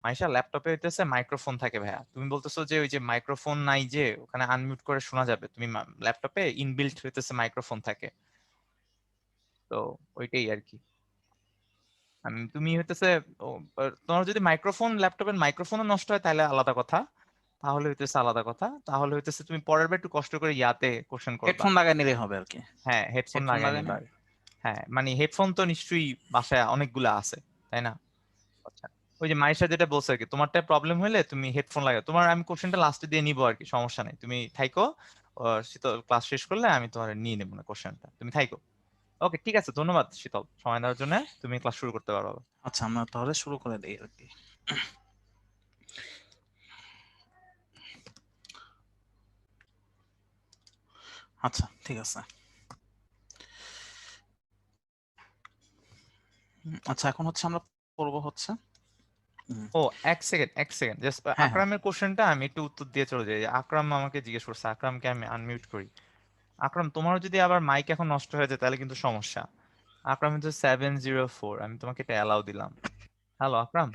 মাইশা ল্যাপটপে হইতেছে মাইক্রোফোন থাকে ভাইয়া, তুমি বলতেছো যে ওই যে মাইক্রোফোন নাই যে ওখানে আনমিউট করে শোনা যাবে, তুমি ল্যাপটপে ইনবিল্ট হইতেছে মাইক্রোফোন থাকে, তো ওইটাই আর কি। তুমি হইতেছে তোমার যদি মাইক্রোফোন ল্যাপটপের মাইক্রোফোনও নষ্ট হয় তাহলে আলাদা কথা, তাহলে হইতেছে আলাদা কথা, তাহলে হইতেছে তুমি পরের বার একটু কষ্ট করে ইয়াতে কোশ্চেন করবা। হেডফোন লাগাই নিলে হবে আর কি। হ্যাঁ হেডফোন হেডফোন লাগাই লাগাই না? নিবা। হ্যাঁ মানে হেডফোন তো নিশ্চয়ই বাসায় অনেকগুলা আছে, তাই না? আচ্ছা, ওই যে মাইশা যেটা বলছে আর কি, তোমারটা প্রবলেম হলে তুমি হেডফোন লাগাও। তোমার আমি কোশ্চেনটা লাস্টে দিয়ে নিবো আর কি, সমস্যা নেই, তুমি থাইকো। শীতল ক্লাস শেষ করলে আমি তোমার নিয়ে নেবো না কোশ্চেনটা, তুমি থাইকো। ওকে ঠিক আছে, ধন্যবাদ শীতল সময় দেওয়ার জন্য, তুমি ক্লাস শুরু করতে পারো। আচ্ছা, আমরা তাহলে শুরু করে দিই আর কি। আচ্ছা ঠিক আছে। আচ্ছা এখন হচ্ছে আমরা পড়বো হচ্ছে ও এক সেকেন্ড এক সেকেন্ড, জাস্ট হ্যাঁ হ্যাঁ। আকরামের কোশ্চেনটা আমি একটু উত্তর দিয়ে চলে যাই। আকরাম আমাকে জিজ্ঞেস করছে, আকরামকে আমি আনমিউট করি। আকরাম তোমারও যদি আবার মাইক এখন নষ্ট হয়ে যায় তাহলে কিন্তু সমস্যা। আকরাম হচ্ছে 704, আমি তোমাকে এটা অ্যালাউ দিলাম। হ্যালো আকরাম।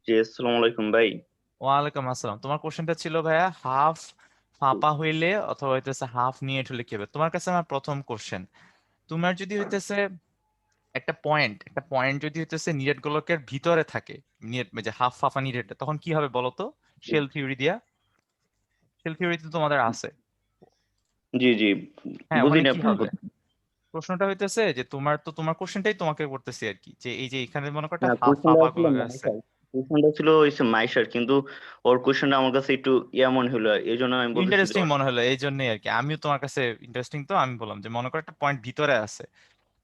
জি আসসালামু আলাইকুম ভাই। ওয়ালাইকুম আসসালাম। তোমার কোশ্চেনটা ছিল ভাইয়া হাফ ফাঁপা হইলে অথবা হইতেছে হাফ নিয়েট হলে কি হবে। তোমার কাছে আমার প্রথম কোশ্চেন, তোমার যদি হইতেছে একটা পয়েন্ট যদি হইতেছে নিরেট গোলকের ভিতরে থাকে, নিরেট যে হাফ ফাফা নিরেট, তখন কি হবে বলো তো? শেল থিওরি দিয়া, শেল থিওরি তো তোমাদের আছে। জি জি, হ্যাঁ ওখানে বুঝিনি কি আপনার হবে? কথা। প্রশ্নটা হইতেছে যে তোমার কোশ্চেনটাই তোমাকে করতেছি আর কি, যে এই যে এখানে মনে করো না, হাফ কোশ্চেনটা ফাফা ছিল গুলো আছে। মাইশার। কোশ্চেনটা ছিল হচ্ছে মাইশার, কিন্তু ওর কোশ্চেনটা আমার কাছে একটু ইয়া মনে হলো, এই জন্য আমি বলতেছি যে ইন্টারেস্টিং মনে হলো এই জন্যই আর কি, আমিও তোমার কাছে ইন্টারেস্টিং, তো আমি বললাম যে মনে করো একটা পয়েন্ট ভিতরে আছে,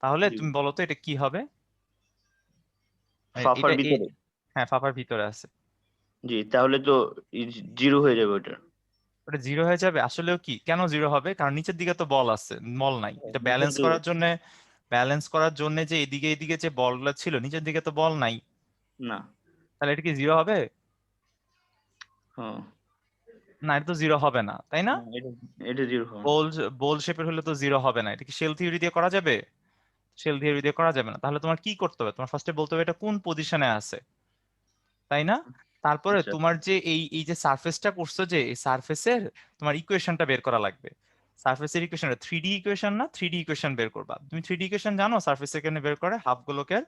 তাহলে জি, তুমি বলো তো এটা কি হবে? ফাফার এটা এই, ভিতরে। হ্যাঁ ফাফার ভিতরে আছে। জি, তাহলে তো জিরো হয়ে যাবে ওটা। ওটা জিরো হয়ে যাবে? আসলেও কি, কেন জিরো হবে? কারণ নিচের দিকে তো বল আছে, বল নাই। এটা নিচের ব্যালেন্স দিকে করার জন্য, ব্যালেন্স করার জন্য যে এদিকে এদিকে যে বলগুলো ছিল, নিচের দিকে তো বল নাই, না। তাহলে এটা কি জিরো হবে? হ্যাঁ। না এটা তো জিরো হবে না, তাই না? না, এটা এটা জিরো হবে না। বোল বোল শেপের হলে তো জিরো হবে না। এটা কি শেল থিওরি দিয়ে করা যাবে? শেল থিওরি দিয়ে করা যাবে না। তাহলে তোমার কি করতে হবে? তোমার ফার্স্টে বলতে হবে এটা কোন পজিশনে আছে, তাই না? তারপরে আচ্ছা তোমার যে এই এই যে সারফেসটা করছো, যে এই সারফেসের তোমার ইকুয়েশনটা বের করা লাগবে। সারফেসের ইকুয়েশন, 3D ইকুয়েশন না, 3D ইকুয়েশন বের করবা। তুমি 3D ইকুয়েশন জানো সারফেসের কেন বের করে হাফ গোলকের?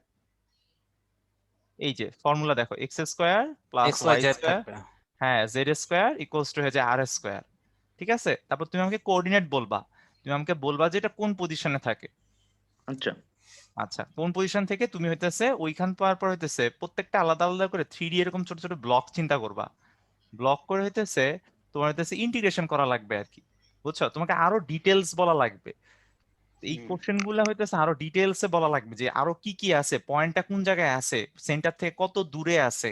এই যে ফর্মুলা দেখো, x square plus x y y z square, থাকবে। হ্যাঁ জেড স্কোয়ার ইকুয়ালস টু হয়ে যায় আর স্কোয়ার। ঠিক আছে, তারপর তুমি আমাকে কোঅর্ডিনেট বলবা, তুমি আমাকে বলবা যে এটা কোন পজিশনে থাকে। আচ্ছা। আচ্ছা, কোন পজিশন থেকে তুমি হইতেছে ওইখান পাওয়ার পর হইতেছে প্রত্যেকটা আলাদা আলাদা করে 3D এরকম ছোট ছোট ব্লক চিন্তা করবা। ব্লক করে হইতেছে তোমার হইতেছে ইন্টিগ্রেশন করা লাগবে আর কি, বুঝছো? তোমাকে আরো ডিটেলস বলা লাগবে। এই হুম। কোশ্চেন গুলা হইতেছে আরো ডিটেলসে বলা লাগবে যে আরো কি কি আছে, পয়েন্টটা কোন জায়গায় আছে, সেন্টার থেকে কত দূরে আছে,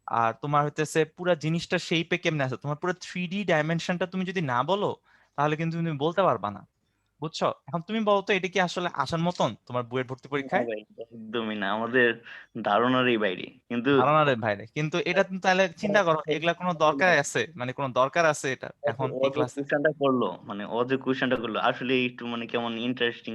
আর তোমার হইতেছে পুরো জিনিসটা শেপে কেমনে আছে। তোমার পুরো 3D ডাইমেনশনটা তুমি যদি না বলো তাহলে কিন্তু তুমি বলতে পারবা না, বুঝছো? এখন তুমি বলো তো এটা কি আসলে আসার মতন তোমার বইয়ের ভর্তি না পরীক্ষায়? ভাই, একদমই না, আমাদের ধারণারই বাইরে। কিন্তু ধারণার বাইরে, কিন্তু এটা তুমি তাহলে চিন্তা করো, এগুলা কোনো দরকার আছে? মানে কোনো দরকার আছে এটা এখন ও এই যে ক্লাসে? কোশ্চেনটা করলো, মানে ও যে কোশ্চেনটা করলো আসলে একটু মানে কেমন ইন্টারেস্টিং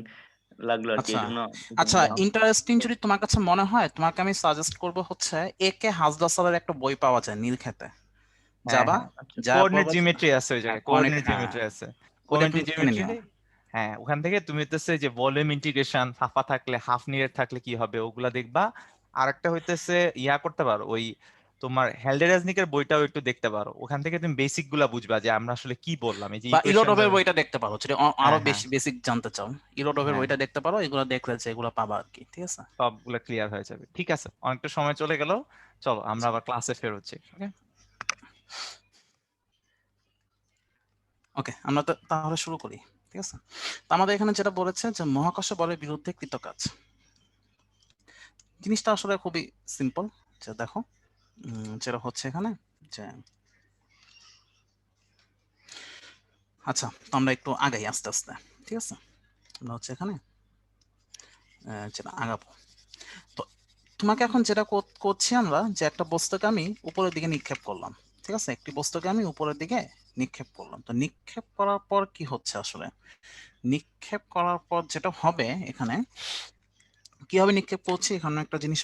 লাগলো আর কি, আচ্ছা এই জন্য আচ্ছা, ইন্টারেস্টিং যদি তোমার কাছে মনে হয়, তোমাকে আমি সাজেস্ট করব হচ্ছে এ কে হাসদা স্যারের একটা বই পাওয়া যায় নীলক্ষেতে, হ্যাঁ যাবা হ্যাঁ, আচ্ছা। যা কোঅর্ডিনেট পড়বা। জিওমেট্রি আছে ওই হ্যাঁ জায়গায়, কোঅর্ডিনেট, কোঅর্ডিনেট হ্যাঁ জিওমেট্রি আছে। ওইটা কোঅর্ডিনেট তুমি কিনে জিওমেট্রি, নিও। হ্যাঁ ওখান থেকে তুমি হইতেছে যে ভলিউম ইন্টিগ্রেশন ফাফা থাকলে হাফ নিরেট থাকলে কি হবে ওগুলা দেখবা। আর একটা হইতেছে ইয়া করতে পারো, ওই তোমার হেলডেরাজনিকের বইটাও একটু দেখতে পারো, ওখান থেকে তুমি বেসিক গুলা বুঝবা যে আমরা আসলে কি বললাম, এই যে বা ইকুয়েশন। ইলোডবের বইটা দেখতে পারো যদি আরো হ্যাঁ হ্যাঁ বেশি বেসিক জানতে চাও। ইলোডবের হ্যাঁ বইটা দেখতে পারো, এগুলো দেখলে যে এগুলো পাবা আর কি, ঠিক আছে। সবগুলো ক্লিয়ার হয়ে যাবে। ঠিক আছে, অনেকটা সময় চলে গেল, চলো আমরা আচ্ছা আবার ক্লাসে ফের হচ্ছি। ওকে। ওকে, আমরা তো তাহলে শুরু করি, ঠিক আছে। তো আমাদের এখানে যেটা বলেছে যে মহাকর্ষ বলের বিরুদ্ধে কৃতকাজ, জিনিসটা আসলে খুবই সিম্পল। যে দেখো যেটা হচ্ছে এখানে যে, আচ্ছা তো আমরা একটু আগাই আস্তে আস্তে, ঠিক আছে। আমরা হচ্ছে এখানে যেটা আগাবো। তো তোমাকে এখন যেটা করছি আমরা, যে একটা বস্তুকে আমি উপরের দিকে নিক্ষেপ করলাম, ঠিক আছে। একটি বস্তুকে আমি উপরের দিকে নিক্ষেপ করলাম। তো নিক্ষেপ করার পর কি হচ্ছে আসলে, নিক্ষেপ করার পর যেটা হবে এখানে, কিভাবে নিক্ষেপ করছি এখানে একটা জিনিস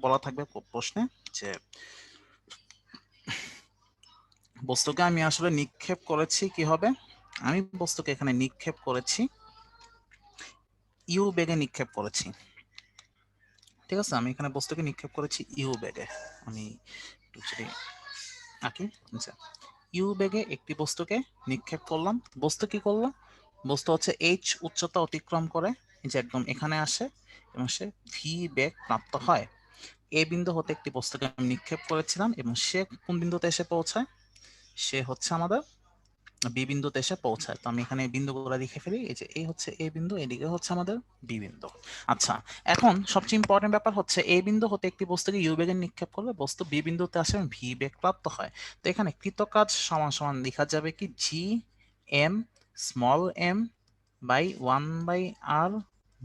বলা থাকবে প্রশ্নে, যে বস্তুকে আমি আসলে নিক্ষেপ করেছি কি হবে, আমি বস্তুকে এখানে নিক্ষেপ করেছি ইউ বেগে নিক্ষেপ করেছি। ঠিক আছে, আমি এখানে বস্তুকে নিক্ষেপ করেছি ইউ বেগে। আমি একটু যদি আঁকি, আচ্ছা, ইউ বেগে একটি বস্তুকে নিক্ষেপ করলাম। বস্তু কি করলো, বস্তু হচ্ছে এইচ উচ্চতা অতিক্রম করে এই যে একদম এখানে আসে এবং সে ভি বেগ প্রাপ্ত হয়। এ বিন্দু হতে একটি বস্তুকে আমি নিক্ষেপ করেছিলাম এবং সে কোন বিন্দুতে এসে পৌঁছায়, সে হচ্ছে আমাদের বি বিন্দুতে এসে পৌঁছায়। তো আমি এখানে বিন্দুগুলো লিখে ফেলি, এই যে এই হচ্ছে এ বিন্দু, এদিকে হচ্ছে আমাদের বি বিন্দু। আচ্ছা, এখন সবচেয়ে ইম্পর্টেন্ট ব্যাপার হচ্ছে এ বিন্দু হতে একটি বস্তুকে ইউ বেগে নিক্ষেপ করলে বস্তু বি বিন্দুতে আসে এবং ভি বেগ প্রাপ্ত হয়। তো এখানে কৃতকাজ সমান সমান লেখা যাবে কি G M small m by 1/r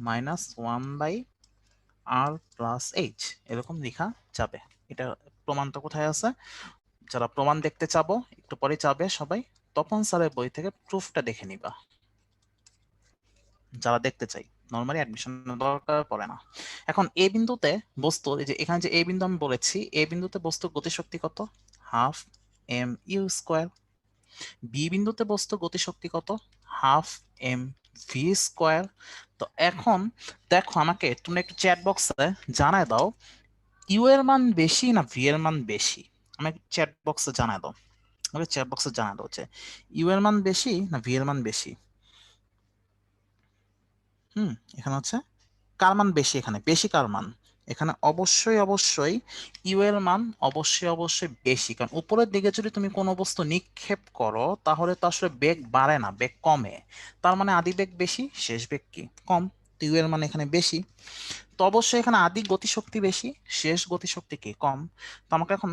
minus 1/r plus h, এরকম লেখা যাবে। এটা প্রমাণটা কোথায় আছে, যারা প্রমাণ দেখতে চাবো একটু পরে যাবে সবাই, তপন স্যারের বই থেকে প্রুফটা দেখে নিবা যারা দেখতে চাই, নরমালি অ্যাডমিশন দরকার পড়ে না। এখন এ বিন্দুতে বস্তু, এই যে এখানে যে এ বিন্দু আমি বলেছি, এ বিন্দুতে বস্তু গতিশক্তি কত, half m u square. B বিন্দুতে বস্তু গতিশক্তি কত, হাফ এম ভি স্কোয়ার। তো এখন দেখো, আমাকে তুমি একটু চ্যাট বক্সে জানায় দাও ইউ এর মান বেশি না ভি এর মান বেশি, আমাকে চ্যাট বক্সে জানায় দাও। আমাকে চ্যাট বক্সে জানায় দাও যে ইউ এর মান বেশি না ভি এর মান বেশি। এখানে হচ্ছে কার মান বেশি, এখানে বেশি কার মান, এখানে অবশ্যই অবশ্যই ইউ এর মান অবশ্যই অবশ্যই বেশি, কারণ উপরের দিকে যদি তুমি কোনো বস্তু নিক্ষেপ করো তাহলে তো আসলে বেগ বাড়ে না, বেগ কমে। তার মানে আদি বেগ বেশি, শেষ বেগ কি কম, তো ইউ এর মান এখানে বেশি। তো অবশ্যই এখানে আদি গতিশক্তি বেশি, শেষ গতিশক্তি কি কম। তো আমাকে এখন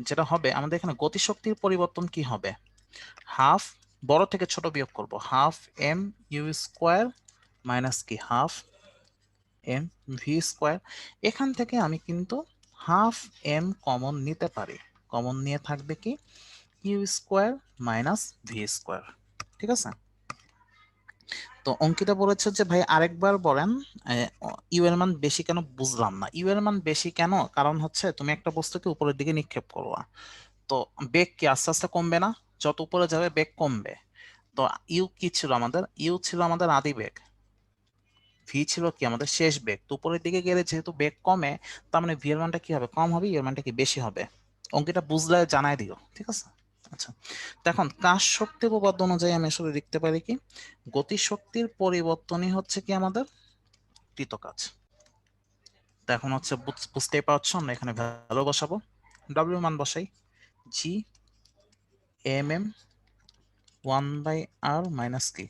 যেটা হবে, আমাদের এখানে গতিশক্তির পরিবর্তন কি হবে, হাফ, বড় থেকে ছোট বিয়োগ করব, half m u square minus কি হাফ এম ভি স্কোয়ার। এখান থেকে আমি কিন্তু হাফ এম কমন নিতে পারি, কমন নিয়ে থাকবে কি u square minus v square. ঠিক আছে, তো অঙ্কিতা বলেছে যে ভাই আরেকবার বলেন ইউ এর মান বেশি কেন, বুঝলাম না। ইউ এর মান বেশি কেন, কারণ হচ্ছে তুমি একটা বস্তুকে উপরের দিকে নিক্ষেপ করবা, তো বেগ কি আস্তে আস্তে কমবে না, যত উপরে যাবে বেগ কমবে। তো ইউ কি ছিল আমাদের, ইউ ছিল আমাদের আদি বেগ, ভি ছিল কি আমাদের শেষ বেগ। তো উপরের দিকে গেলে যেহেতু বেগ কমে, তার মানে ভি এর মানটা কি হবে, কম হবে, এর মানটা কি বেশি হবে। অঙ্কটা বুঝলে জানাই দিও, ঠিক আছে। আচ্ছা, তো এখন কাজ শক্তি উপপাদ্য অনুযায়ী আমি আসলে লিখতে পারি কি, গতি শক্তির পরিবর্তনই হচ্ছে কি আমাদের কৃত কাজ। তো এখন হচ্ছে বুঝতেই পারছো, আমরা এখানে ভ্যালু বসাবো, ডাব্লিউ মান বসাই, G M M 1/r minus কি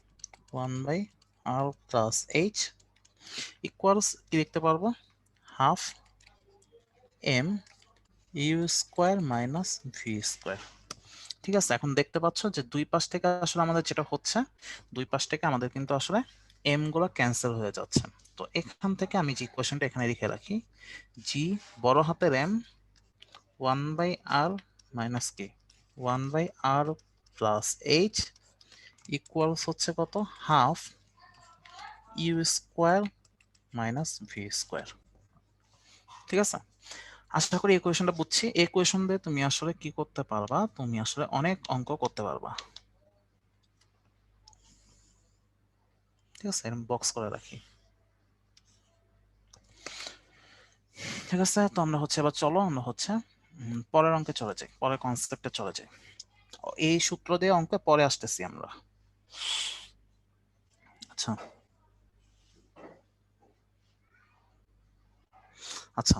1/r প্লাস এইচ ইকুয়ালস কি লিখতে পারবো, half m u square minus v square. ঠিক আছে, এখন দেখতে পাচ্ছ যে দুই পাশ থেকে আসলে আমাদের যেটা হচ্ছে, দুই পাশ থেকে আমাদের কিন্তু আসলে এম গুলো ক্যান্সেল হয়ে যাচ্ছে। তো এখান থেকে আমি যে ইকুয়েশনটা এখানে লিখে রাখি, জি বড় হাতের এম 1/r মাইনাস কি 1/r প্লাস এইচ ইকুয়ালস হচ্ছে কত, half u square minus v square. ঠিক আছে, আশা করি এই কোয়েশনটা বুঝছি। এই কোয়েশন দিয়ে তুমি আসলে কি করতে পারবা, তুমি আসলে অনেক অঙ্ক করতে পারবা। ঠিক আছে, এরকম বক্স করে রাখি। ঠিক আছে, তো আমরা হচ্ছে এবার চলো আমরা হচ্ছে পরের অঙ্কে চলে যাই, পরের কনসেপ্টে চলে যাই। এই সূত্র দিয়ে অঙ্কে পরে আসতেছি আমরা। আচ্ছা আচ্ছা,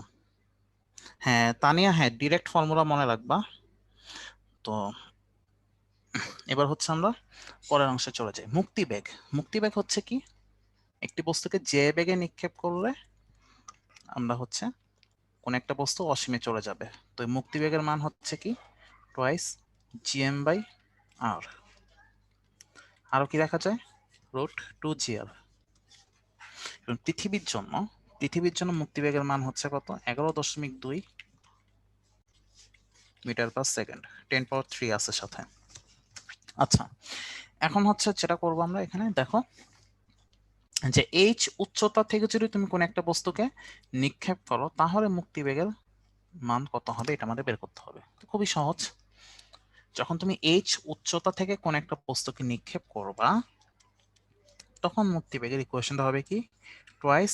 হ্যাঁ তানিয়া, হ্যাঁ ডিরেক্ট ফর্মুলা মনে রাখবা। তো এবার হচ্ছে আমরা পরের অংশে চলে যাই, মুক্তিবেগ। মুক্তিবেগ হচ্ছে কি, একটি বস্তুকে যে বেগে নিক্ষেপ করলে আমরা হচ্ছে কোন একটা বস্তু অসীমে চলে যাবে। তো এই মুক্তিবেগের মান হচ্ছে কি টোয়াইস জিএম বাই আর, আরো কি দেখা যায় √2gr। এবং পৃথিবীর জন্য মুক্তিবেগের মান হচ্ছে কত, 11.2 মিটার পার সেকেন্ড, 10⁻³ আছে সাথে। আচ্ছা, এখন হচ্ছে যেটা করবো আমরা এখানে দেখো, যে h উচ্চতা থেকে যদি তুমি কোন একটা বস্তুকে নিক্ষেপ করো তাহলে মুক্তিবেগের মান কত হবে এটা আমাদের বের করতে হবে। তো খুবই সহজ, যখন তুমি h উচ্চতা থেকে কোন একটা বস্তুকে নিক্ষেপ করবা তখন মুক্তিবেগের ইকুয়েশনটা হবে কি টুয়াইস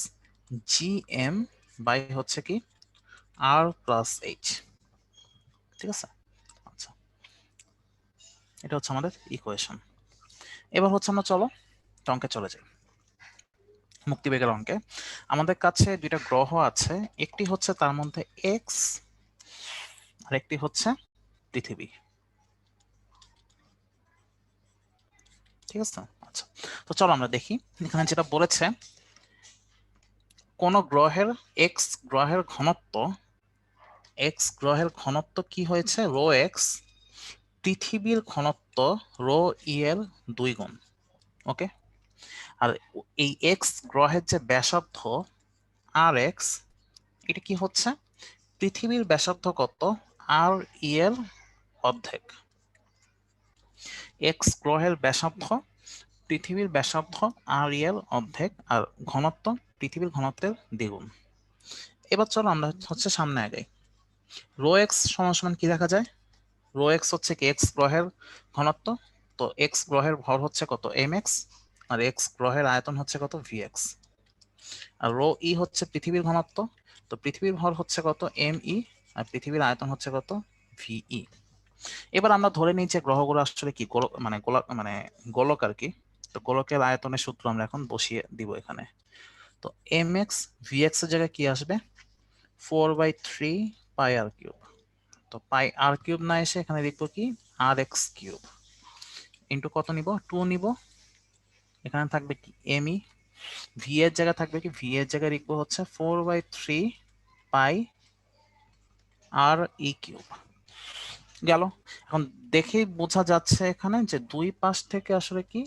gm বাই হচ্ছে কি r প্লাস h। ঠিক আছে, আচ্ছা এটা হচ্ছে আমাদের ইকুয়েশন। এবার হচ্ছে আমরা চলো অঙ্কে চলে যাই। মুক্তিবেগের অঙ্কে আমাদের কাছে দুইটা গ্রহ আছে, একটি হচ্ছে তার মধ্যে এক্স আর একটি হচ্ছে পৃথিবী। ঠিক আছে, আচ্ছা তো চলো আমরা দেখি এখানে যেটা বলেছে কোন গ্রহের এক্স গ্রহের ঘনত্ব কি হয়েছে রো এক্স, পৃথিবীর ঘনত্ব রো ই এর 2 গুণ। ওকে, আর এই এক্স গ্রহের যে ব্যাসার্ধ আর এক্স এটা কি হচ্ছে পৃথিবীর ব্যাসার্ধ কত আর ই এর অর্ধেক। এক্স গ্রহের ব্যাসার্ধ পৃথিবীর ব্যাসার্ধ আর ই এর অর্ধেক আর ঘনত্ব পৃথিবীর ঘনত্বের দ্বিগুণ। এবার চলো আমরা হচ্ছে সামনে আগাই। রো এক্স সমান সমান কি দেখা যায়, রো এক্স হচ্ছে কি এক্স গ্রহের ঘনত্ব, তো এক্স গ্রহের ভর হচ্ছে কত এম এক্স আর এক্স গ্রহের আয়তন হচ্ছে কত ভি এক্স। আর রো ই হচ্ছে পৃথিবীর ঘনত্ব, তো পৃথিবীর ভর হচ্ছে কত এম ই আর পৃথিবীর আয়তন হচ্ছে কত ভিই। এবার আমরা ধরে নিই যে গ্রহগুলো আসলে কি মানে গোলক আর কি, তো গোলকের আয়তনের সূত্র আমরা এখন বসিয়ে দিব এখানে। তো এম এক্স ভি এক্স এর জায়গায় কি আসবে 4/3 পাই আর কিউব, তো পাই আর কিউব না এসে এখানে লিখবো কি আর এক্স কিউব ইন্টু কত নিব 2 নিব, এখানে থাকবে কি এম ই, ভি এর জায়গা থাকবে কি ভি এর জায়গায় লিখবো হচ্ছে 4/3 পাই আর ই কিউব। গেল, এখন দেখেই বোঝা যাচ্ছে এখানে যে দুই পাশ থেকে আসলে কি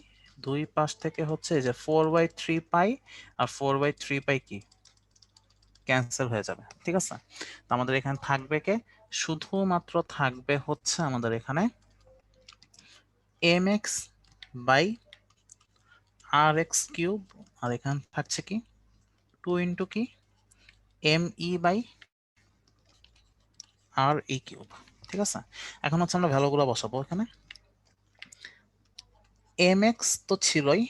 দুই পাশ থেকে হচ্ছে যে 4/3 পাই আর 4/3 পাই কি ক্যান্সেল হয়ে যাবে। ঠিক আছে, তো আমাদের এখানে থাকবে কে শুধুমাত্র থাকবে হচ্ছে আমাদের এখানে M x by R X cube আর এখানে থাকছে কি 2 ইন্টু কি M E by R E cube. ঠিক আছে, এখন হচ্ছে আমরা ভ্যালুগুলো বসাবো এখানে। এম এক্স তো ছিলই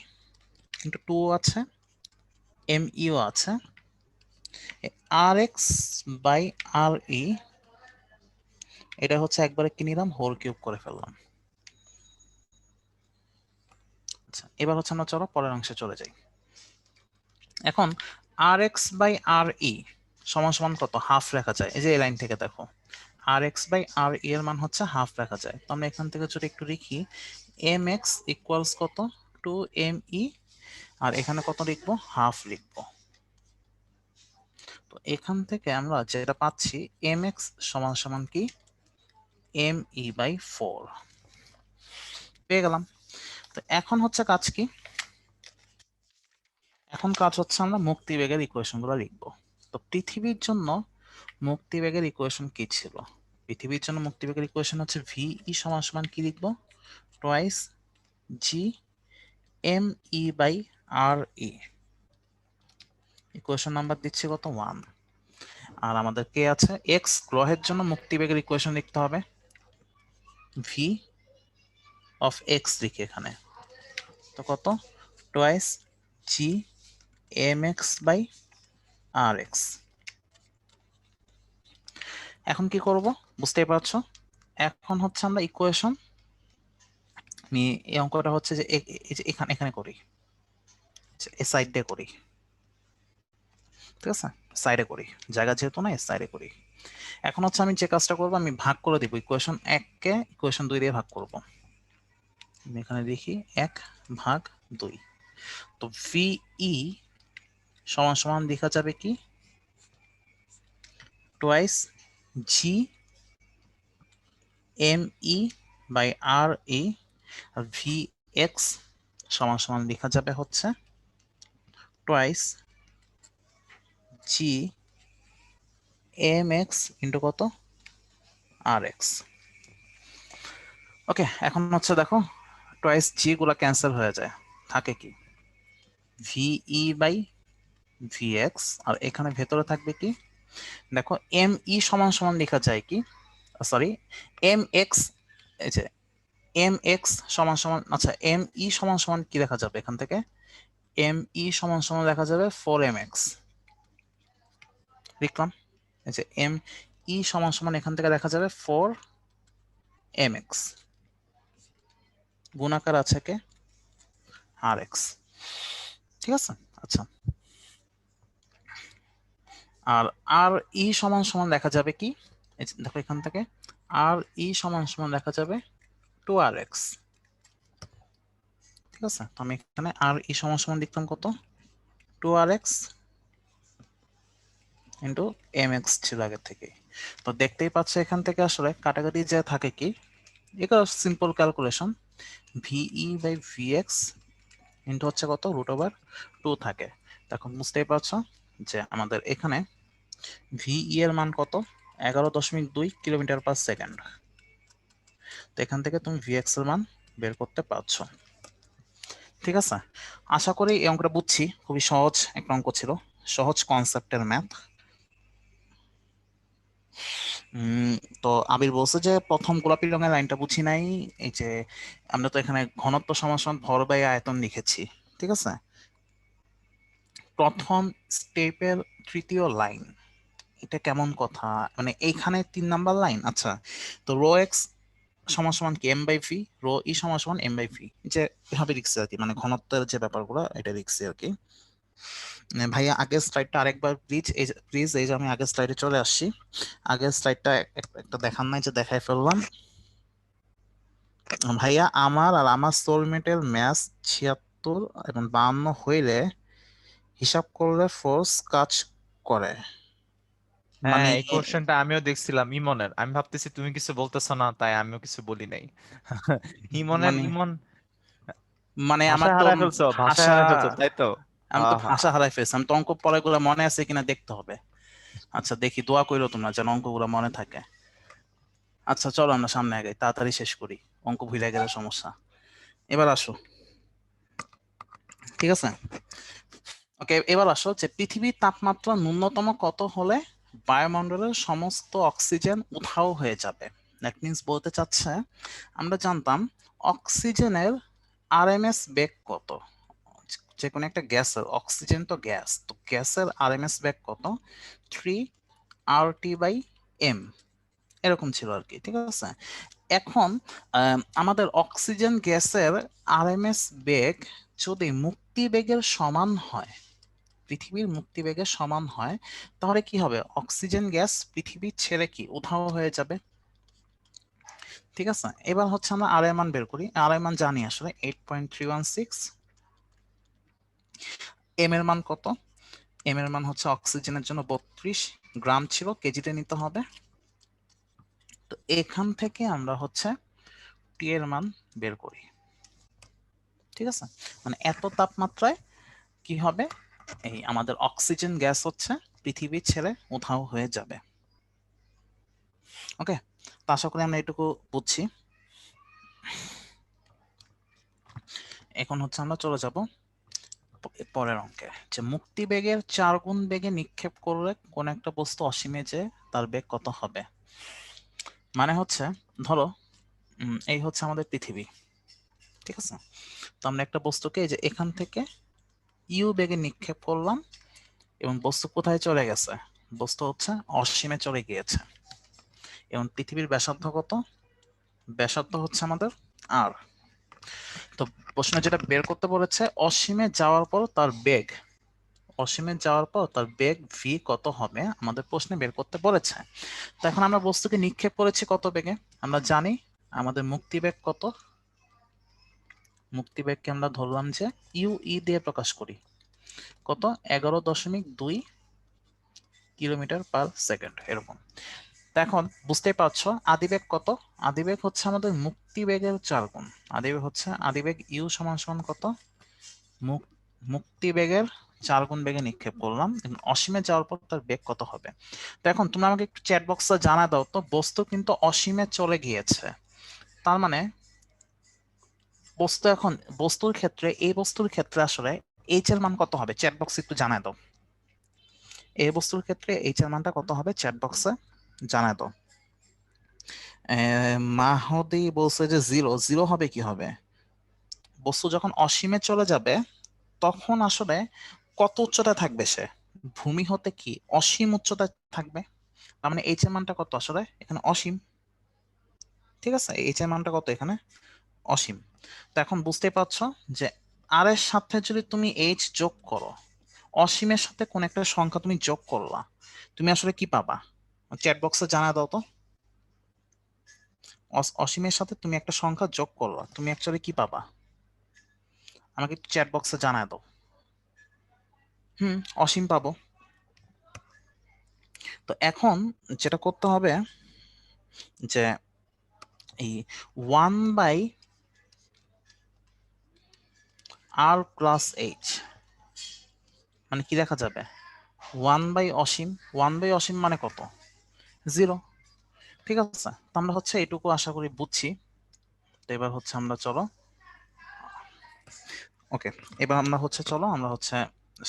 কিন্তু 2 আছে, এম ইও আছে, আর এক্স বাই আর ই এটা হচ্ছে একবারে কি নিলাম হোল কিউব করে ফেললাম। আচ্ছা এবার হচ্ছে আমরা চলো পরের অংশে চলে যাই। এখন আর এক্স বাই আর ই সমান সমান কত হাফ রাখা যায়, এই যে এই লাইন থেকে দেখো আর এক্স বাই আর ই এর মান হচ্ছে হাফ রাখা যায়, তো আমরা এখান থেকে যদি একটু লিখি এম এক্স ইকুয়ালস কত 2 ই আর এখানে কত লিখবো হাফ লিখবো। তো এখান থেকে আমরা যেটা পাচ্ছি এম এক্স সমান সমান কি এম ই বাই 4 পেয়ে গেলাম। তো এখন হচ্ছে কাজ কি, এখন কাজ হচ্ছে আমরা মুক্তিবেগের ইকুয়েশন গুলো লিখবো। তো পৃথিবীর জন্য মুক্তিবেগের ইকুয়েশন কি ছিল, পৃথিবীর জন্য মুক্তিবেগের ইকুয়েশন হচ্ছে ভি ই সমান সমান কি লিখবো twice G M E by R e, equation number দিচ্ছি কত 1। আর আমাদের কে আছে এক্স গ্রহের জন্য মুক্তিবেগের ইকুয়েশন লিখতে হবে ভি অফ এক্স লিখি এখানে, তো কত twice G M x by R x. এখন কি করব বুঝতেই পারছো, এখন হচ্ছে আমরা ইকুয়েশন আমি এই অঙ্কটা হচ্ছে যে এখানে এখানে করি এই সাইড দিয়ে করি। ঠিক আছে, সাইডে করি, জায়গা যেহেতু না সাইডে করি। এখন হচ্ছে আমি যে কাজটা করব আমি ভাগ করে দিব ইকুয়েশন 1 কে ইকুয়েশন 2 দিয়ে ভাগ করব। আমি এখানে লিখি 1/2, তো ভিই সমান সমান লেখা যাবে কি twice G M E by R e R v x সমান সমান লেখা যাবে হচ্ছে twice G M x into কত আর এক্স। ওকে, এখন হচ্ছে দেখো টুয়াইস জি গুলা ক্যান্সেল হয়ে যায়, থাকে কি ভিই বাই ভিএক্স, আর এখানে ভেতরে থাকবে কি, দেখো এম ই সমান সমান লেখা যায় কি, সরি এম এক্স, এই যে এম এক্স সমান সমান, আচ্ছা এম ই সমান সমান কি লেখা যাবে এখান থেকে, এম ই সমান সমান লেখা যাবে 4mx, লিখলাম। এই যে এম ই সমান সমান এখান থেকে দেখা যাবে 4mx, গুণাকার আছে কে আর এক্স, ঠিক আছে। আচ্ছা, আর আর ই সমান সমান দেখা যাবে কি, এই যে দেখো এখান থেকে আর ই সমান সমান দেখা যাবে 2rx, ঠিক আছে। তো আমি এখানে আর ই সমান সমান লিখলাম কত, 2rx ইন্টু mx ছিল আগে থেকে। তো দেখতেই পাচ্ছ এখান থেকে আসলে কাটাকাটি যে থাকে কি, এটা simple calculation, v e by v x into হচ্ছে কত √2 থাকে। এখন বুঝতেই পারছো যে আমাদের এখানে ভিই এর মান কত, 11.2 কিলোমিটার পার সেকেন্ড। তো এখান থেকে তুমি ভিএক্স এর মান বের করতে পারছো, ঠিক আছে। আশা করি এই অঙ্কটা বুঝছি, খুবই সহজ একটা অঙ্ক ছিল, সহজ কনসেপ্টের ম্যাথ। তো আবির বলছে যে প্রথম গোলাপি রঙের লাইনটা বুঝি নাই, এই যে আমরা তো এখানে ঘনত্ব সমান সমান ভর বাই আয়তন লিখেছি, ঠিক আছে। প্রথম স্টেপের তৃতীয় লাইন, এটা কেমন কথা, মানে এইখানে 3 নাম্বার লাইন, আচ্ছা। তো রো এক্স সমান সমান কি এম বাই ভি, রো ই সমান সমান এম বাই ভি, যে এভাবে লিখছি আর কি, মানে ঘনত্বের যে ব্যাপারগুলো এটা লিখছি আর কি। ভাইয়া আগের স্লাইডটা আরেকবার প্লিজ, এই যে আমি আগের স্লাইডে চলে আসছি, আগের স্লাইডটা একটা দেখান নাই, যে দেখাই ফেললাম। ভাইয়া আমার আর আমার সোলমেটের ম্যাচ 76 এবং 52 হইলে হিসাব করলে ফোর্স কাজ করে, হ্যাঁ, মানে এই কোশ্চেনটা আমিও দেখছিলাম ইমনের, আমি ভাবতেছি তুমি কিছু বলতেছো না, তাই আমিও কিছু বলি নাই। ইমনের মানে ইমন মানে আমার ভাষায় তো হারায় ফেলছো, ভাষায় ভাষা, হারায় ফেলছো, তাই তো? আমি তো আহা, ভাষা হারাই ফেলছি, আমি তো অঙ্ক পড়াগুলো মনে আছে কিনা দেখতে হবে। আচ্ছা দেখি, দোয়া কইরো তোমরা যেন অঙ্কগুলো মনে থাকে। আচ্ছা চলো আমরা সামনে আগাই, তাড়াতাড়ি শেষ করি, অঙ্ক ভুলে গেলে সমস্যা। এবার আসো, ঠিক আছে। ওকে, এবার আসো যে পৃথিবীর তাপমাত্রা ন্যূনতম কত হলে বায়ুমণ্ডলের সমস্ত অক্সিজেন উধাও হয়ে যাবে। দ্যাট মিন্স বলতে চাচ্ছে, আমরা জানতাম অক্সিজেনের আরএমএস বেগ কত, যে কোনো একটা গ্যাসের, অক্সিজেন তো গ্যাস, তো গ্যাসের আরএমএস বেগ কত, 3 RT/m, এরকম ছিল আর কি, ঠিক আছে। এখন আমাদের অক্সিজেন গ্যাসের আরএমএস বেগ যদি মুক্তি বেগের সমান হয়, পৃথিবীর মুক্তি বেগের সমান হয়, তাহলে কি হবে, অক্সিজেন গ্যাস পৃথিবী ছেড়ে কি উধাও হয়ে যাবে, ঠিক আছে। এবার হচ্ছে আমরা আর এর মান বের করি, আর এর মান জানি আসলে 8.316, এম এর মান কত, এম এর মান হচ্ছে অক্সিজেনের জন্য 32 গ্রাম ছিল, কেজিতে নিতে হবে। তো এখান থেকে আমরা হচ্ছে টি এর মান বের করি, ঠিক আছে। মানে এত তাপমাত্রায় কি হবে, এই আমাদের অক্সিজেন গ্যাস হচ্ছে পৃথিবী ছেড়ে উধাও হয়ে যাবে। ওকে, তো আশা করি আমরা এটুকু বুঝছি। এখন হচ্ছে আমরা চলে যাব পরের অঙ্কে, যে মুক্তি বেগের 4 গুণ বেগে নিক্ষেপ করলে কোন একটা বস্তু অসীমে যে তার বেগ কত হবে। মানে হচ্ছে ধরো এই হচ্ছে আমাদের পৃথিবী, ঠিক আছে। তো আমরা একটা বস্তুকে এই যে এখান থেকে ইউ বেগে নিক্ষেপ করলাম, এবং বস্তু কোথায় চলে গেছে, বস্তু হচ্ছে অসীমে চলে গিয়েছে। এবং পৃথিবীর ব্যাসার্ধ কত, ব্যাসার্ধ হচ্ছে আমাদের আর। তো প্রশ্ন যেটা বের করতে বলেছে, অসীমে যাওয়ার পর তার বেগ, অসীমে যাওয়ার পর তার বেগ ভি কত হবে আমাদের প্রশ্নে বের করতে বলেছে। তো এখন আমরা বস্তুকে নিক্ষেপ করেছি কত বেগে, আমরা জানি আমাদের মুক্তি বেগ কত, মুক্তি বেগকে আমরা ধরলাম যে ইউ ই দিয়ে প্রকাশ করি, কত 11.2 কিলোমিটার পার সেকেন্ড এরকম। তো এখন বুঝতেই পারছো আদিবেগ কত, আদিবেগ হচ্ছে আমাদের মুক্তি বেগের 4 গুণ, আদিবেগ হচ্ছে আদিবেগ ইউ সমান সমান কত, মুক্তি বেগের 4 গুণ বেগে নিক্ষেপ করলাম, অসীমে যাওয়ার পর তার বেগ কত হবে। তো এখন তুমি আমাকে একটু চ্যাট বক্সে জানা দাও তো, বস্তু কিন্তু অসীমে চলে গিয়েছে, তার মানে বস্তু এখন, বস্তুর ক্ষেত্রে, এই বস্তুর ক্ষেত্রে আসলে এইচ এর মান কত হবে চ্যাট বক্সে একটু জানায় দাও। এই বস্তুর ক্ষেত্রে এইচ এর মানটা কত হবে চ্যাট বক্সে জানায় দাও। মাহদি বলছে যে 0 0 হবে কি হবে, বস্তু যখন অসীমে চলে যাবে তখন আসলে কত উচ্চতা থাকবে সে, ভূমি হতে কি অসীম উচ্চতা থাকবে, তার মানে এইচ এর মানটা কত আসলে এখানে অসীম। ঠিক আছে, এইচ এর মানটা কত এখানে অসীম। তো এখন বুঝতে পারছো যে আর এর সাথে যদি তুমি এইচ যোগ করো, অসীমের সাথে কোন একটা সংখ্যা তুমি যোগ করলা, তুমি আসলে কি পাবা চ্যাট বক্সে জানা দাও তো। অসীমের সাথে তুমি একটা সংখ্যা যোগ করলা, তুমি অ্যাকচুয়ালি কি পাবা আমাকে একটু চ্যাট বক্সে জানায় দাও। অসীম পাবো। তো এখন যেটা করতে হবে যে এই 1/r+h মানে কি দেখা যাবে 1/অসীম, 1/অসীম মানে কত 0। ঠিক আছে, তো আমরা হচ্ছে এটুকু আশা করি বুঝছি। তো এবার হচ্ছে আমরা চলো ওকে, এবার আমরা হচ্ছে চলো আমরা হচ্ছে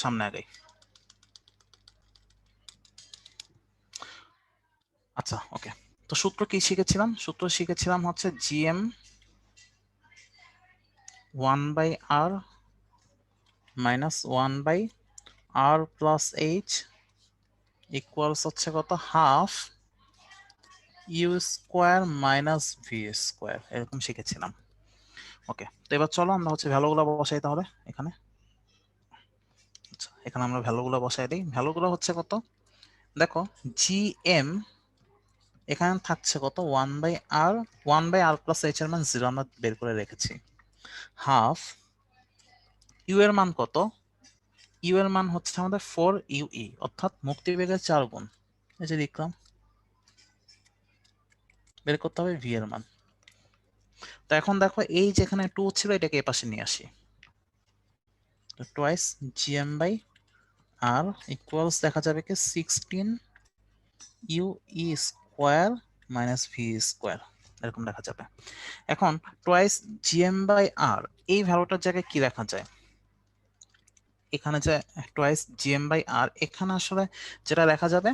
সামনে আগাই। আচ্ছা ওকে, তো সূত্র কি শিখেছিলাম, সূত্র শিখেছিলাম হচ্ছে gm 1/r minus 1/r+h equals হচ্ছে কত half u square minus v square, এরকম শিখেছিলাম। ওকে, তো এবার চলো আমরা হচ্ছে ভ্যালুগুলো বসাই তাহলে এখানে। আচ্ছা, এখানে আমরা ভ্যালুগুলো বসাই দিই। ভ্যালুগুলো হচ্ছে কত দেখো, gm এখানে থাকছে কত 1/r, 1/r+h এর মান 0 আমরা বের করে রেখেছি, হাফ ইউ এর মান কত, ইউ এর মান হচ্ছে আমাদের 4UE অর্থাৎ মুক্তিবেগের 4 গুণ, এই যে লিখলাম। বের করতে হবে ভি এর মান। তো এখন দেখো এই যেখানে 2 ছিল এটাকে এই পাশে নিয়ে আসি, তো টোয়াইস gm/r ইকুয়ালস দেখা যাবে কি 16UE square minus v square, এরকম দেখা যাবে। এখন টোয়াইস gm/r এই ভ্যালুটার জায়গায় কি লেখা যায়, এখানে যে টোয়াইস gm/r এখানে আসলে যেটা লেখা যাবে,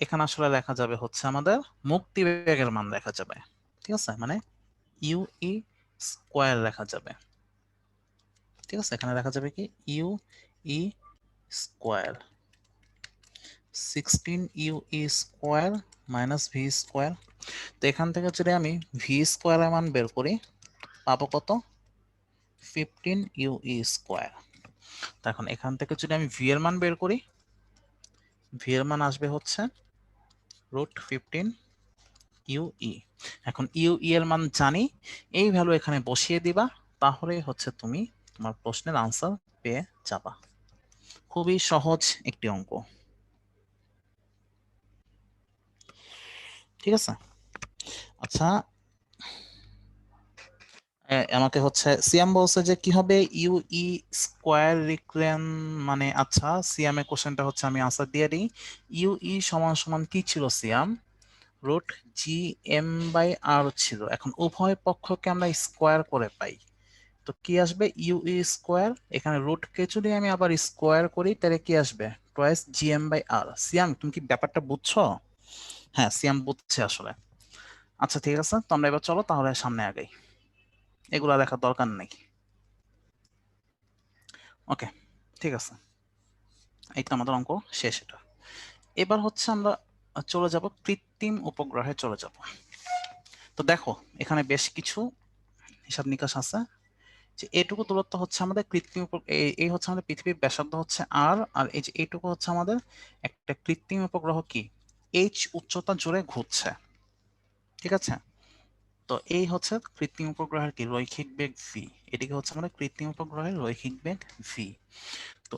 এখানে আসলে লেখা যাবে হচ্ছে আমাদের মুক্তিবেগের মান লেখা যাবে। ঠিক আছে, মানে ইউই স্কোয়ার লেখা যাবে। ঠিক আছে, এখানে লেখা যাবে কি UE square 16UE square minus v square. তো এখান থেকে যদি আমি ভি স্কোয়ারের মান বের করি পাবো কত 15UE স্কোয়ার। তো এখন এখান থেকে যদি আমি ভি এর মান বের করি, ভি এর মান আসবে হচ্ছে √15UE। এখন ইউই এর মান জানি, এই ভ্যালু এখানে বসিয়ে দিবা, তাহলেই হচ্ছে তুমি তোমার প্রশ্নের আনসার পেয়ে যাবা। খুবই সহজ একটি অঙ্ক। ঠিক আছে, আচ্ছা আমাকে হচ্ছে সিয়াম বলছে যে কি হবে ইউই স্কোয়ার লিখলেন মানে, আচ্ছা সিয়ামের কোশ্চেনটা হচ্ছে আমি আনসার দিয়ে দিই। ইউই সমান সমান কি ছিল সিয়াম, √gm/r ছিল। এখন উভয় পক্ষকে আমরা স্কোয়ার করে পাই, তো কি আসবে ইউই স্কোয়ার, এখানে রুটকে যদি আমি আবার স্কোয়ার করি তাহলে কি আসবে টোয়াইস gm/r। সিয়াম তুমি কি ব্যাপারটা বুঝছো? হ্যাঁ সিয়াম বুঝছে আসলে। আচ্ছা ঠিক আছে, তো আমরা এবার চলো তাহলে সামনে আগাই, এগুলা লেখার দরকার নেই। ওকে ঠিক আছে, এই তো আমাদের অঙ্ক শেষ এটা। এবার হচ্ছে আমরা চলে যাব কৃত্রিম উপগ্রহে চলে যাব। তো দেখো এখানে বেশ কিছু হিসাব নিকাশ আছে, যে এইটুকু দূরত্ব হচ্ছে আমাদের কৃত্রিম এই হচ্ছে আমাদের পৃথিবীর ব্যাসার্ধ হচ্ছে আর এই যে এইটুকু হচ্ছে আমাদের একটা কৃত্রিম উপগ্রহ কি এইচ উচ্চতা জুড়ে ঘুরছে। ঠিক আছে, তো এই হচ্ছে কৃত্রিম উপগ্রহের কি রৈখিক বেগ ভি, এদিকে হচ্ছে আমাদের কৃত্রিম উপগ্রহের রৈখিক বেগ ভি। তো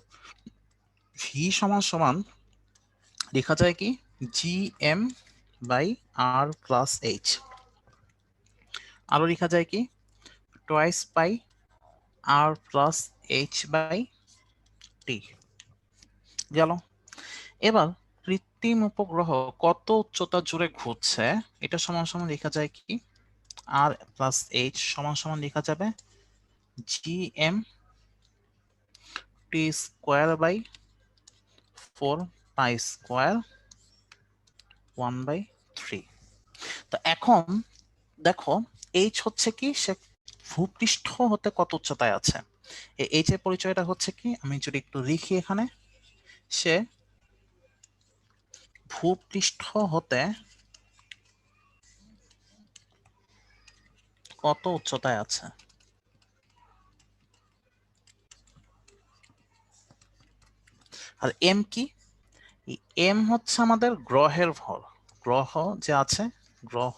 ভি সমান সমান লেখা যায় কি gm/r+h, আরো লেখা যায় কি টোয়াইস পাই r+h/t গেল। এবার কৃত্রিম উপগ্রহ কত উচ্চতা জুড়ে ঘুরছে, এটা সমান সমান লেখা যায় কি r+h সমান সমান লেখা যাবে gm T square by 4 pi square 1/3। তো এখন দেখো এইচ হচ্ছে কি, সে ভূপৃষ্ঠ হতে কত উচ্চতায় আছে। এইচ এর পরিচয়টা হচ্ছে কি, আমি যদি একটু লিখি এখানে, সে ভূপৃষ্ঠ হতে কত উচ্চতায় আছে। আর এম কি, এম হচ্ছে আমাদের গ্রহের ভর, গ্রহ যে আছে, গ্রহ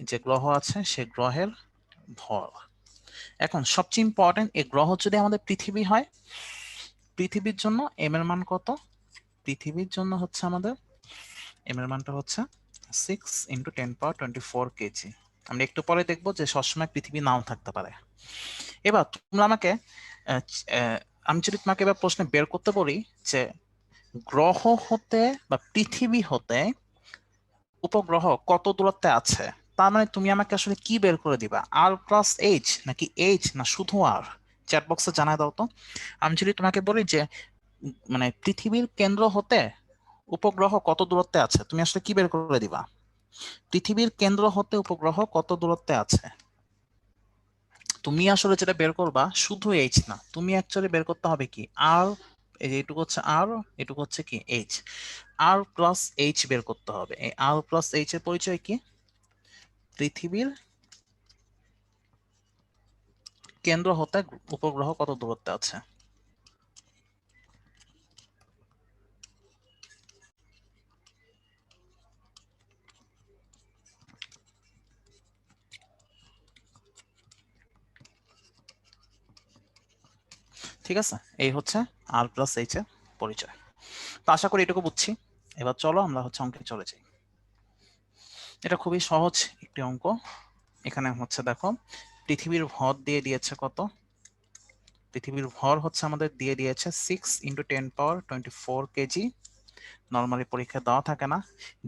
যে গ্রহ আছে সে গ্রহের ভর। এখন সবচেয়ে ইম্পর্টেন্ট, এই গ্রহ যদি আমাদের পৃথিবী হয়, পৃথিবীর জন্য এম এর মান কত, পৃথিবীর জন্য হচ্ছে আমাদের এম এর মানটা হচ্ছে 6 × 10⁻24 কেজি। আমরা একটু পরে দেখবো যে সবসময় পৃথিবী নাও থাকতে পারে। এবার তোমরা আমাকে আমি যদি তোমাকে এবার প্রশ্নে বের করতে বলি যে গ্রহ হতে বা পৃথিবী হতে উপগ্রহ কত দূরত্বে আছে, তার মানে তুমি আমাকে আসলে কি বের করে দিবা, আর প্লাস এইচ নাকি এইচ না শুধু আর? চ্যাট বক্সে জানাই দাও তো। আমি যদি তোমাকে বলি যে মানে পৃথিবীর কেন্দ্র হতে উপগ্রহ কত দূরত্বে আছে, তুমি আসলে কি বের করে দিবা? পৃথিবীর কেন্দ্র হতে উপগ্রহ কত দূরত্বে আছে, তুমি আসলে যেটা বের করবা শুধু এইচ না, তুমি অ্যাকচুয়ালি বের করতে হবে কি আর, এইটুকু হচ্ছে আর, এটুকু হচ্ছে কি এইচ, আর প্লাস এইচ বের করতে হবে। এই আর প্লাস এইচ এর পরিচয় কি, পৃথিবীর কেন্দ্র হতে উপগ্রহ কত দূরত্বে আছে। ঠিক আছে, এই হচ্ছে আর প্লাস এইচ এর পরিচয়। তো আশা করি এটুকু বুঝছি। এবার চলো আমরা হচ্ছে অঙ্কে চলে যাই। এটা খুবই সহজ একটি অঙ্ক। এখানে হচ্ছে দেখো পৃথিবীর ভর দিয়ে দিয়েছে কত, পৃথিবীর ভর হচ্ছে আমাদের দিয়ে দিয়েছে 6 × 10⁻24 কেজি। নর্মালি পরীক্ষা দেওয়া থাকে না,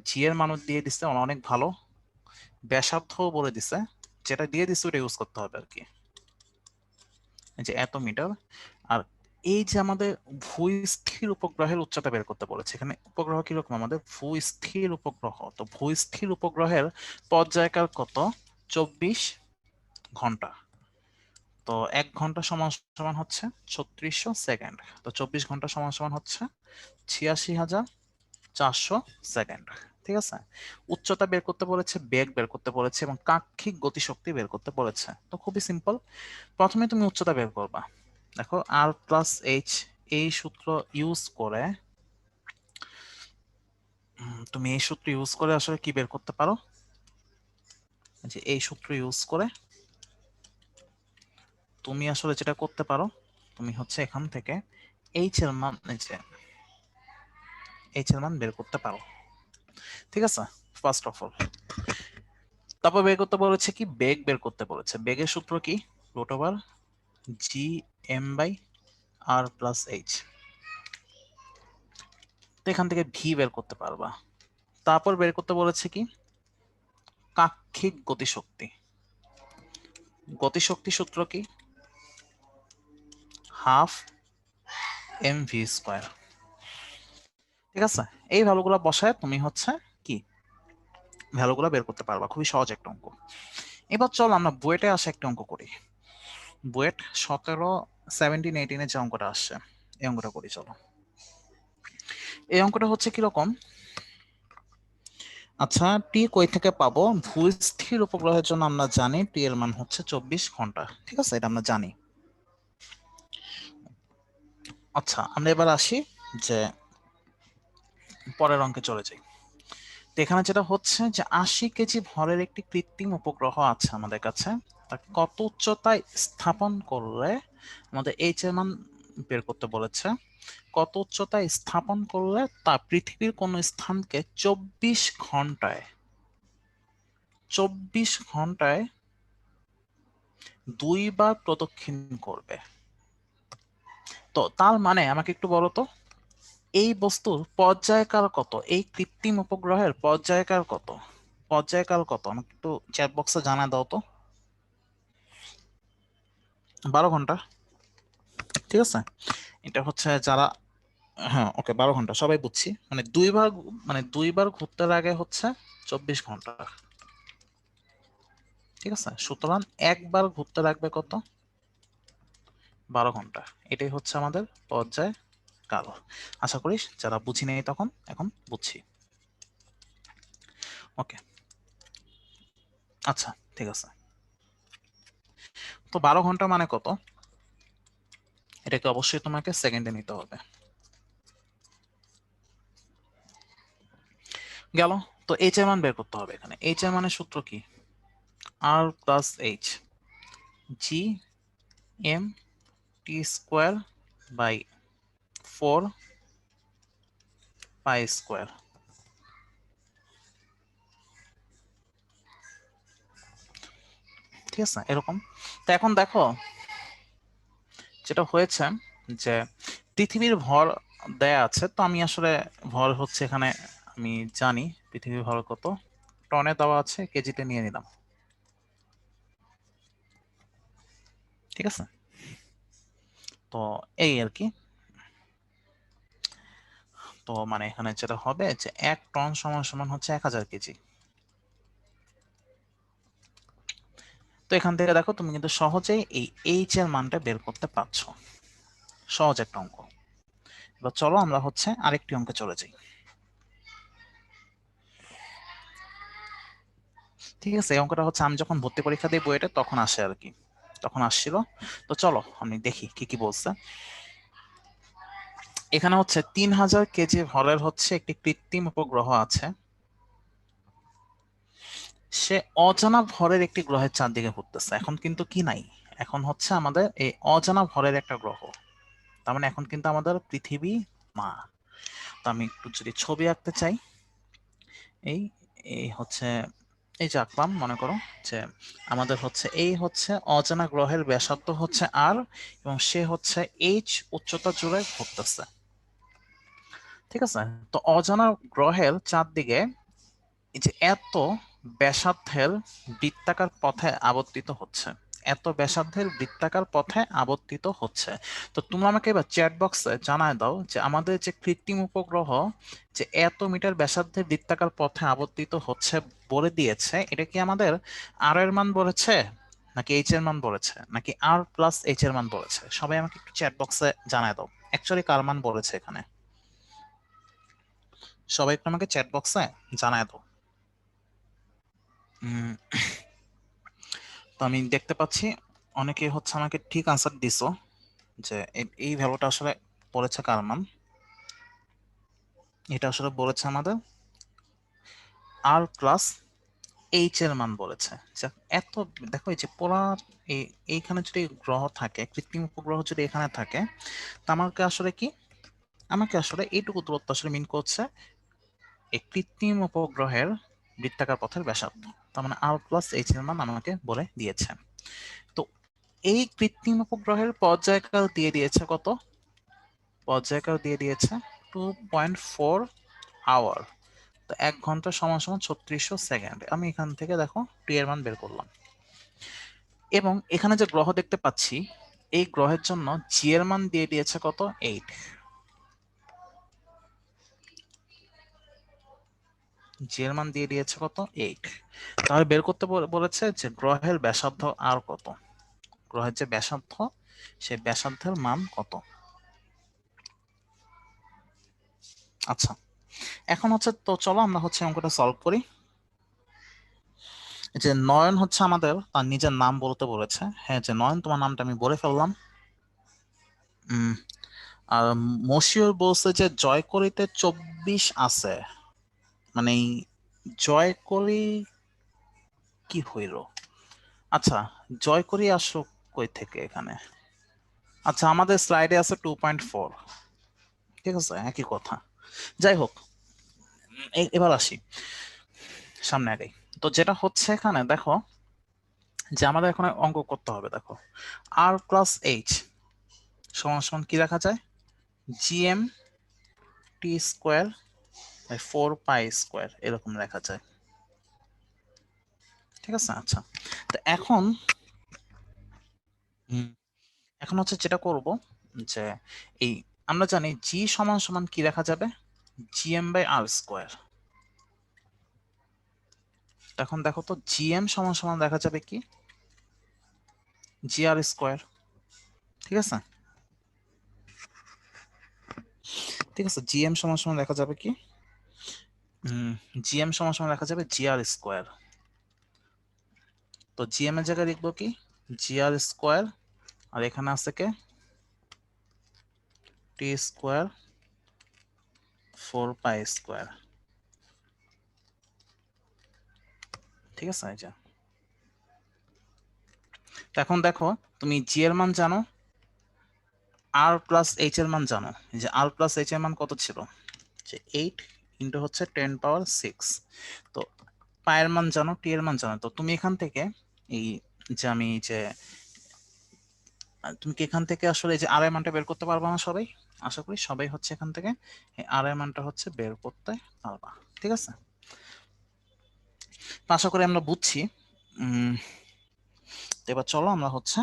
জি এর মানও দিয়ে দিচ্ছে, অনেক ভালো। ব্যাসার্ধও বলে দিছে, যেটা দিয়ে দিচ্ছে ওটা ইউজ করতে হবে আর কি, যে এত মিটার। আর এই যে আমাদের ভূস্থির উপগ্রহের উচ্চতা বের করতে বলেছে, এখানে উপগ্রহ কিরকম, আমাদের ভূস্থির উপগ্রহ। তো ভূস্থির উপগ্রহের পর্যায়কাল কত, 24 ঘন্টা। তো 1 ঘন্টা সমান সমান হচ্ছে 3600 সেকেন্ড। তো 24 ঘন্টা সমান সমান হচ্ছে 86,400 সেকেন্ড। ঠিক আছে, উচ্চতা বের করতে বলেছে, বেগ বের করতে বলেছে এবং কাক্ষিক গতিশক্তি বের করতে বলেছে। তো খুবই সিম্পল, প্রথমে তুমি উচ্চতা বের করবা। দেখো আর প্লাস এইচ এই সূত্র ইউজ করে, তুমি এই সূত্র ইউজ করে আসলে কি বের করতে পারো, যে এই সূত্র ইউজ করে তুমি আসলে যেটা করতে পারো, তুমি হচ্ছে এখান থেকে এইচ এর মান, এইচ এর মান বের করতে পারো। ঠিক আছে, ফার্স্ট অফ অল। তারপর বের করতে বলেছে কি, বেগ বের করতে বলেছে। বেগের সূত্র কি, √g/r+h। তো এখান থেকে ভি বের করতে পারবা। তারপর বের করতে বলেছে কি, কাক্ষিক গতিশক্তি। গতিশক্তি সূত্র কি, 12mv²। ঠিক আছে, এই ভ্যালুগুলো বসায় তুমি হচ্ছে কি ভ্যালুগুলো বের করতে পারবা। খুবই সহজ একটা অঙ্ক। এবার চলো আমরা বুয়েটে আসে একটা অঙ্ক করি। বুয়েট 17, 17, 18 যে অঙ্কটা আসছে, এই অঙ্কটা করি চলো। এই অঙ্কটা হচ্ছে কিরকম, আচ্ছা টি কই থেকে পাবো, ভূস্থির উপগ্রহের জন্য আমরা জানি টি এর মান হচ্ছে 24 ঘন্টা। ঠিক আছে, এটা আমরা জানি। আচ্ছা আমরা এবার আসি যে পরের অঙ্কে চলে যাই। তো এখানে যেটা হচ্ছে যে 80 কেজি ভরের একটি কৃত্রিম উপগ্রহ আছে আমাদের কাছে, তা কত উচ্চতায় স্থাপন করলে, আমাদের এইচ এর মান বের করতে বলেছে, কত উচ্চতায় স্থাপন করলে তা পৃথিবীর কোন স্থানকে 24 ঘন্টায় 2 বার প্রদক্ষিণ করবে। তো তার মানে আমাকে একটু বলো তো, এই বস্তুর পর্যায়কাল কত, এই কৃত্রিম উপগ্রহের পর্যায়কাল কত, পর্যায়কাল কত আমাকে একটু চ্যাট বক্সে জানা দাও তো। 12 ঘন্টা। ঠিক আছে, এটা হচ্ছে যারা, হ্যাঁ ওকে 12 ঘন্টা সবাই বুঝছি, মানে দুইবার ঘুরতে লাগে হচ্ছে 24 ঘন্টা। ঠিক আছে, সুতরাং একবার ঘুরতে লাগবে কত, 12 ঘন্টা। এটাই হচ্ছে আমাদের পর্যায় কাল। আশা করি যারা বুঝি নেই তখন এখন বুঝছি। ওকে, আচ্ছা ঠিক আছে। তো 12 ঘন্টা মানে কত, এটাকে অবশ্যই তোমাকে সেকেন্ডে নিতে হবে। গেল। তো এইচ এর মান বের করতে হবে। এখানে এইচ এর মানের সূত্র কি, R plus H G M T square by 4 pi square. ঠিক আছে, এরকম। তো এখন দেখো যেটা হয়েছে যে পৃথিবীর ভর দেয়া আছে, তো আমি আসলে ভর হচ্ছে এখানে আমি জানি পৃথিবীর ভর কত, টনে দেওয়া আছে, কেজিতে নিয়ে নিলাম। ঠিক আছে, তো এই আর কি। তো মানে এখানে যেটা হবে যে 1 টন সমান সমান হচ্ছে 1000 কেজি। তো এখান থেকে দেখো তুমি কিন্তু সহজেই এই এইচ এর মানটা বের করতে পারছো, সহজ একটা অঙ্ক। এবার চলো আমরা হচ্ছে আরেকটি অঙ্কে চলে যাই। ঠিক আছে, এই অঙ্কটা হচ্ছে আমি যখন ভর্তি পরীক্ষা দিই বইটা তখন আসে আর কি, তখন আসছিল। তো চলো আমি দেখি কি কি বলছে। এখানে হচ্ছে 3000 কেজি ভরের হচ্ছে একটি কৃত্রিম উপগ্রহ আছে, সে অজানা ভরের একটি গ্রহের চারদিকে ঘুরতেছে। এখন কিন্তু কি নাই, এখন হচ্ছে আমাদের এই অজানা ভরের একটা গ্রহ, তার মানে এখন কিন্তু আমাদের পৃথিবী না। তো আমি একটু যদি ছবি আঁকতে চাই, এই এই হচ্ছে এই যে আঁকলাম, মনে করো যে আমাদের হচ্ছে এই হচ্ছে অজানা গ্রহের ব্যাসার্ধ হচ্ছে আর, এবং সে হচ্ছে এইচ উচ্চতা জুড়ে ঘুরতেছে। ঠিক আছে, তো অজানা গ্রহের চারদিকে এই যে এত ব্যাসার্ধের বৃত্তাকার পথে আবর্তিত হচ্ছে, এত ব্যাসার্ধের বৃত্তাকার পথে আবর্তিত হচ্ছে। তো তোমরা আমাকে এবার চ্যাট বক্সে জানায় দাও যে আমাদের যে কৃত্রিম উপগ্রহ যে এত মিটার ব্যাসার্ধের বৃত্তাকার পথে আবর্তিত হচ্ছে বলে দিয়েছে, এটা কি আমাদের আর এর মান বলেছে নাকি এইচ এর মান বলেছে নাকি আর প্লাস এইচ এর মান বলেছে? সবাই আমাকে একটু চ্যাট বক্সে জানায় দাও অ্যাকচুয়ালি কার মান বলেছে এখানে। সবাই একটু আমাকে চ্যাট বক্সে জানায় দাও। তো আমি দেখতে পাচ্ছি অনেকে হচ্ছে আমাকে ঠিক আনসার দিছো যে এই ভ্যালুটা আসলে বলেছে কার মান, এটা আসলে বলেছে আমাদের আর প্লাস এইচ এর মান বলেছে। এত দেখো এই যে পোলা এইখানে যদি গ্রহ থাকে, কৃত্রিম উপগ্রহ যদি এখানে থাকে, তা আমাকে আসলে কি, আমাকে আসলে এইটুকু দূরত্ব আসলে মিন করছে এই কৃত্রিম উপগ্রহের বৃত্তাকার পথের ব্যাসার্ধ, তার মানে আর প্লাস এইচ এর মান আমাকে বলে দিয়েছে। তো এই কৃত্রিম উপগ্রহের পর্যায়কাল দিয়ে দিয়েছে কত, পর্যায়কাল দিয়ে দিয়েছে 2.4 আওয়ার। তো 1 ঘন্টা সমান সমান 3600 সেকেন্ড। আমি এখান থেকে দেখো টি এর মান বের করলাম, এবং এখানে যে গ্রহ দেখতে পাচ্ছি এই গ্রহের জন্য জি এর মান দিয়ে দিয়েছে কত 8, জি এর মান দিয়ে দিয়েছে কত 8। তাহলে বের করতে বলেছে যে গ্রহের ব্যাসার্ধ আর কত, গ্রহের যে ব্যাসার্ধ সেই ব্যাসার্ধের মান কত। আচ্ছা, এখন হচ্ছে তো চলো আমরা হচ্ছে অঙ্কটা সলভ করি। যে নয়ন হচ্ছে আমাদের তার নিজের নাম বলতে বলেছে, হ্যাঁ যে নয়ন তোমার নামটা আমি বলে ফেললাম। আর মশিউর বলছে যে জয় করিতে 24 আছে, মানে এই জয় করি কি হইল, আচ্ছা জয় করি আসো কই থেকে এখানে, আচ্ছা আমাদের স্লাইডে আছে 2.4। ঠিক আছে, একই কথা। যাই হোক, এবার আসি সামনে আগে। তো যেটা হচ্ছে এখানে দেখো যে আমাদের এখন অঙ্ক করতে হবে, দেখো আর প্লাস এইচ সমান সমান কি রাখা যায়, G M T square by 4 pi square এরকম লেখা যায়। ঠিক আছে, আচ্ছা তো এখন এখন হচ্ছে যেটা করব যে এই আমরা জানি জি সমান সমান কি লেখা যাবে, জিএম বাই আর স্কোয়ার। এখন দেখো তো জিএম সমান সমান দেখা যাবে কি, জি আর স্কোয়ার। ঠিক আছে, ঠিক আছে, জিএম সমান সমান দেখা যাবে কি, জিএম সমান সমান দেখা যাবে জি আর স্কোয়ার। তো জিএম এর জায়গায় লিখবো কি, জি আর স্কোয়ার, আর এখানে আছে কে, টি স্কোয়ার 4 পাই স্কোয়ার। ঠিক আছে, এই যে এখন দেখো তুমি জি এর মান জানো, আর প্লাস এইচ এর মান জানো। এই যে আর প্লাস এইচ এর মান কত ছিল, যে 8 ইন্টু হচ্ছে 10⁻6। তো পায়ের মান জানো, টি এর মান জানো। তো তুমি এখান থেকে এই যে আমি যে তুমি কি এখান থেকে আসলে এই যে আর এর মানটা বের করতে পারবা না সবাই? আশা করি সবাই হচ্ছে এখান থেকে এই আর এর মানটা হচ্ছে বের করতে পারবা। ঠিক আছে, তো আশা করি আমরা বুঝছি। তো এবার চলো আমরা হচ্ছে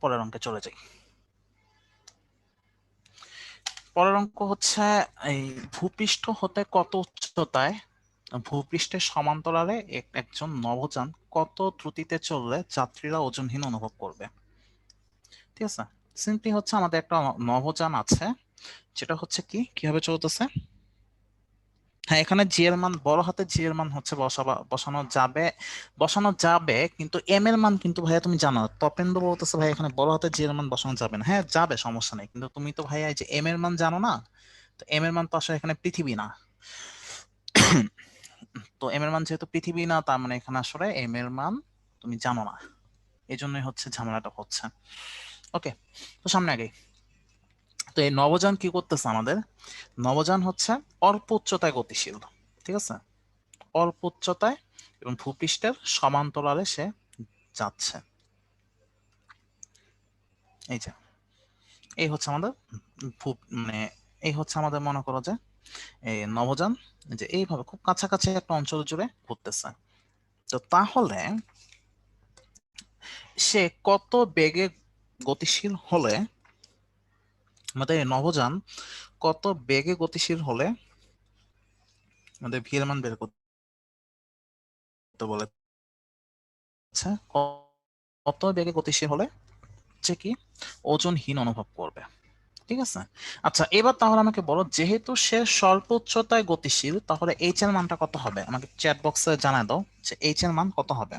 পরের অঙ্কে চলে যাই। পরের অঙ্ক হচ্ছে এই ভূপৃষ্ঠ হতে কত উচ্চতায় ভূপৃষ্ঠের সমান্তরালে একজন নভোযান কত দ্রুতিতে চললে যাত্রীরা ওজনহীন অনুভব করবে। ঠিক আছে, সিম্পলি হচ্ছে আমাদের একটা নভোযান আছে, যেটা হচ্ছে কি কিভাবে চলতেছে। হ্যাঁ, এখানে জি এর মান বড় হাতে জি এর মান হচ্ছে বসানো যাবে, কিন্তু এম এর মান কিন্তু ভাইয়া তুমি জানো, তপেন্দ্র বলতেছে ভাই এখানে বড় হাতে জি এর মান বসানো যাবে না। হ্যাঁ যাবে, সমস্যা নেই, কিন্তু তুমি তো ভাইয়া এই যে এম এর মান জানো না। তো এম এর মান তো আসলে এখানে পৃথিবী না। তো এম এর মান যেহেতু পৃথিবী না, তার মানে এখানে আসলে এম এর মান তুমি জানো না, এই জন্যই হচ্ছে ঝামেলাটা হচ্ছে। ওকে, তো সামনে আগে, তো এই নভোযান কি করতেছে আমাদের, নভোযান হচ্ছে অল্প উচ্চতায় গতিশীল। ঠিক আছে, অল্প উচ্চতায় এবং ভূপৃষ্ঠের সমান্তরালে সে যাচ্ছে। এই যে এই হচ্ছে আমাদের ভূ মানে এই হচ্ছে আমাদের মনে করো যে এই নভোযান যে এইভাবে খুব কাছাকাছি একটা অঞ্চল জুড়ে ঘুরতেছে। তো তাহলে সে কত বেগে গতিশীল হলে, আমাদের এই নভোযান কত বেগে গতিশীল হলে আমাদের ভি এর মান বের করতে বলেছে, কত বেগে গতিশীল হলে সে কি ওজনহীন অনুভব করবে। ঠিক আছে, আচ্ছা এবার তাহলে আমাকে বলো, যেহেতু সে স্বল্প উচ্চতায় গতিশীল, তাহলে এইচ এর মানটা কত হবে? আমাকে চ্যাট বক্সে জানায় দাও যে এইচ এর মান কত হবে।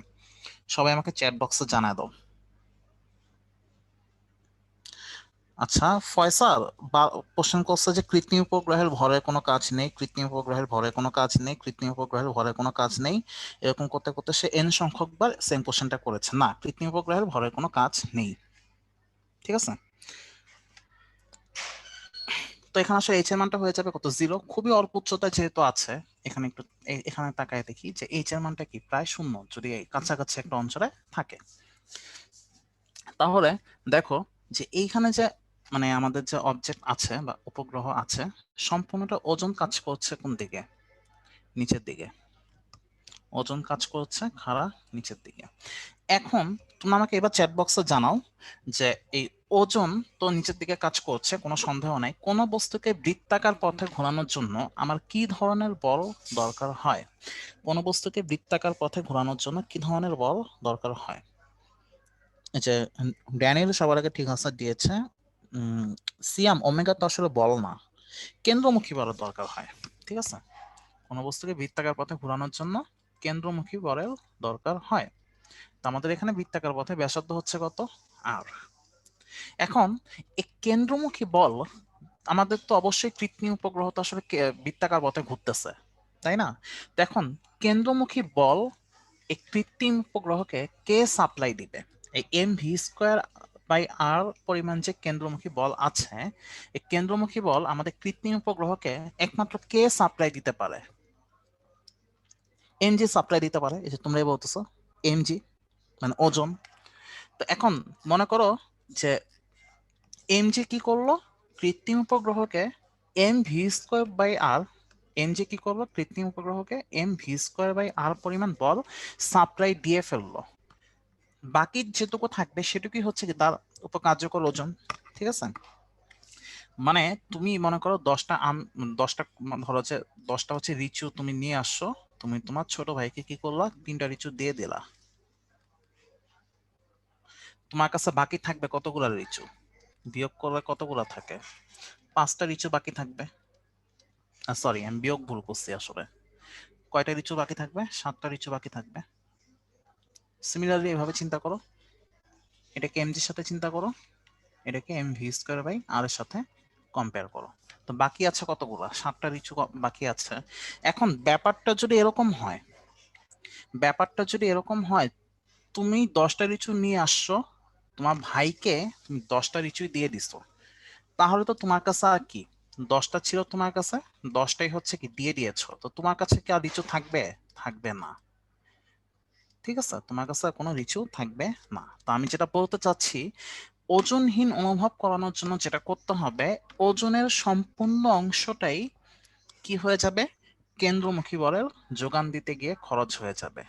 সবাই আমাকে চ্যাট বক্সে জানায় দাও। আচ্ছা ফয়সাল বা কোশ্চেন করছে যে কৃত্রিম উপগ্রহের ভরের কোনো কাজ নেই, কৃত্রিম উপগ্রহের ভরের কোনো কাজ নেই, কৃত্রিম উপগ্রহের ভরের কোনো কাজ নেই, এরকম করতে করতে সে এন সংখ্যক বার সেম কোশ্চেনটা করেছে। না, কৃত্রিম উপগ্রহের ভরের কোনো কাজ নেই। ঠিক আছে, তো এখানে আসলে এইচ এর মানটা হয়ে যাবে কত, 0। খুবই অল্প উচ্চতায় যেহেতু আছে, এখানে একটু এখানে তাকায় দেখি যে এইচ এর মানটা কি প্রায় 0 যদি এই কাছাকাছি একটা অঞ্চলে থাকে। তাহলে দেখো যে এইখানে যে মানে আমাদের যে অবজেক্ট আছে বা উপগ্রহ আছে, সম্পূর্ণটা ওজন কাজ করছে কোন দিকে, নিচের দিকে। ওজন কাজ করছে খাড়া নিচের দিকে। এখন তুমি আমাকে এবার চ্যাট বক্সে জানাও যে এই ওজন তো নিচের দিকে কাজ করছে, কোনো সন্দেহ নাই, কোন বস্তুকে বৃত্তাকার পথে ঘোরানোর জন্য আমার কি ধরনের বল দরকার হয়? কোন বস্তুকে বৃত্তাকার পথে ঘোরানোর জন্য কি ধরনের বল দরকার হয়? এই যে ড্যানিয়েল সবার আগে ঠিক আনসার দিয়েছে। সিয়াম, ওমেগা তো আসলে বল না, কেন্দ্রমুখী বলের দরকার হয়। ঠিক আছে, কোন বস্তুকে বৃত্তাকার পথে ঘোরানোর জন্য কেন্দ্রমুখী বলের দরকার হয়। তো আমাদের এখানে বৃত্তাকার পথে ব্যাসার্ধ হচ্ছে কত, আর। এখন এই কেন্দ্রমুখী বল, আমাদের তো অবশ্যই কৃত্রিম উপগ্রহ তো আসলে বৃত্তাকার পথে ঘুরতেছে, তাই না? তো এখন কেন্দ্রমুখী বল এই কৃত্রিম উপগ্রহকে কে সাপ্লাই দিবে? এই mv²/r পরিমাণ যে কেন্দ্রমুখী বল আছে, এই কেন্দ্রমুখী বল আমাদের কৃত্রিম উপগ্রহকে একমাত্র কে সাপ্লাই দিতে পারে? এমজি সাপ্লাই দিতে পারে। এই যে তোমরাই বলতেছো এমজি মানে ওজন। তো এখন মনে করো যে এমজি কি করলো, কৃত্রিম উপগ্রহকে mv²/r, এমজি কি করলো, কৃত্রিম উপগ্রহকে mv²/r পরিমাণ বল সাপ্লাই দিয়ে ফেললো। বাকি যেটুকু থাকবে সেটুকুই হচ্ছে কি তার উপকার্যকর ওজন, ঠিক আছে? মানে তুমি মনে করো 10টা আম, 10টা ধরো যে 10টা হচ্ছে লিচু তুমি নিয়ে আসছো, তুমি তোমার ছোট ভাইকে কি করলা, 3টা লিচু দিয়ে দিলা, তোমার কাছে বাকি থাকবে কতগুলা লিচু? বিয়োগ করলে কতগুলা থাকে? 5টা লিচু বাকি থাকবে। সরি, আমি বিয়োগ ভুল করছি আসলে। কয়টা লিচু বাকি থাকবে? 7টা লিচু বাকি থাকবে। সিমিলারলি এভাবে চিন্তা করো, এটাকে এমজির সাথে চিন্তা করো, এটাকে এম ভি স্কোয়ার বাই আর এর সাথে কম্পেয়ার করো। তো বাকি আছে কতগুলা? 7টা লিচু বাকি আছে। এখন ব্যাপারটা যদি এরকম হয়, ব্যাপারটা যদি এরকম হয়, তুমি 10টা লিচু নিয়ে আসছো, তোমার ভাইকে তুমি 10টা লিচুই দিয়ে দিছো, তাহলে তো তোমার কাছে আর কি 10টা ছিল তোমার কাছে, 10টাই হচ্ছে কি দিয়ে দিয়েছো, তো তোমার কাছে কি আর লিচু থাকবে? থাকবে না, ঠিক আছে? তোমার কাছে আর কোনো লিচু থাকবে না। তো আমি যেটা বলতে চাচ্ছি, ওজনহীন অনুভব করানোর জন্য যেটা করতে হবে, ওজনের সম্পূর্ণ অংশটাই কি হয়ে যাবে, কেন্দ্রমুখী বলের যোগান দিতে গিয়ে খরচ হয়ে যাবে।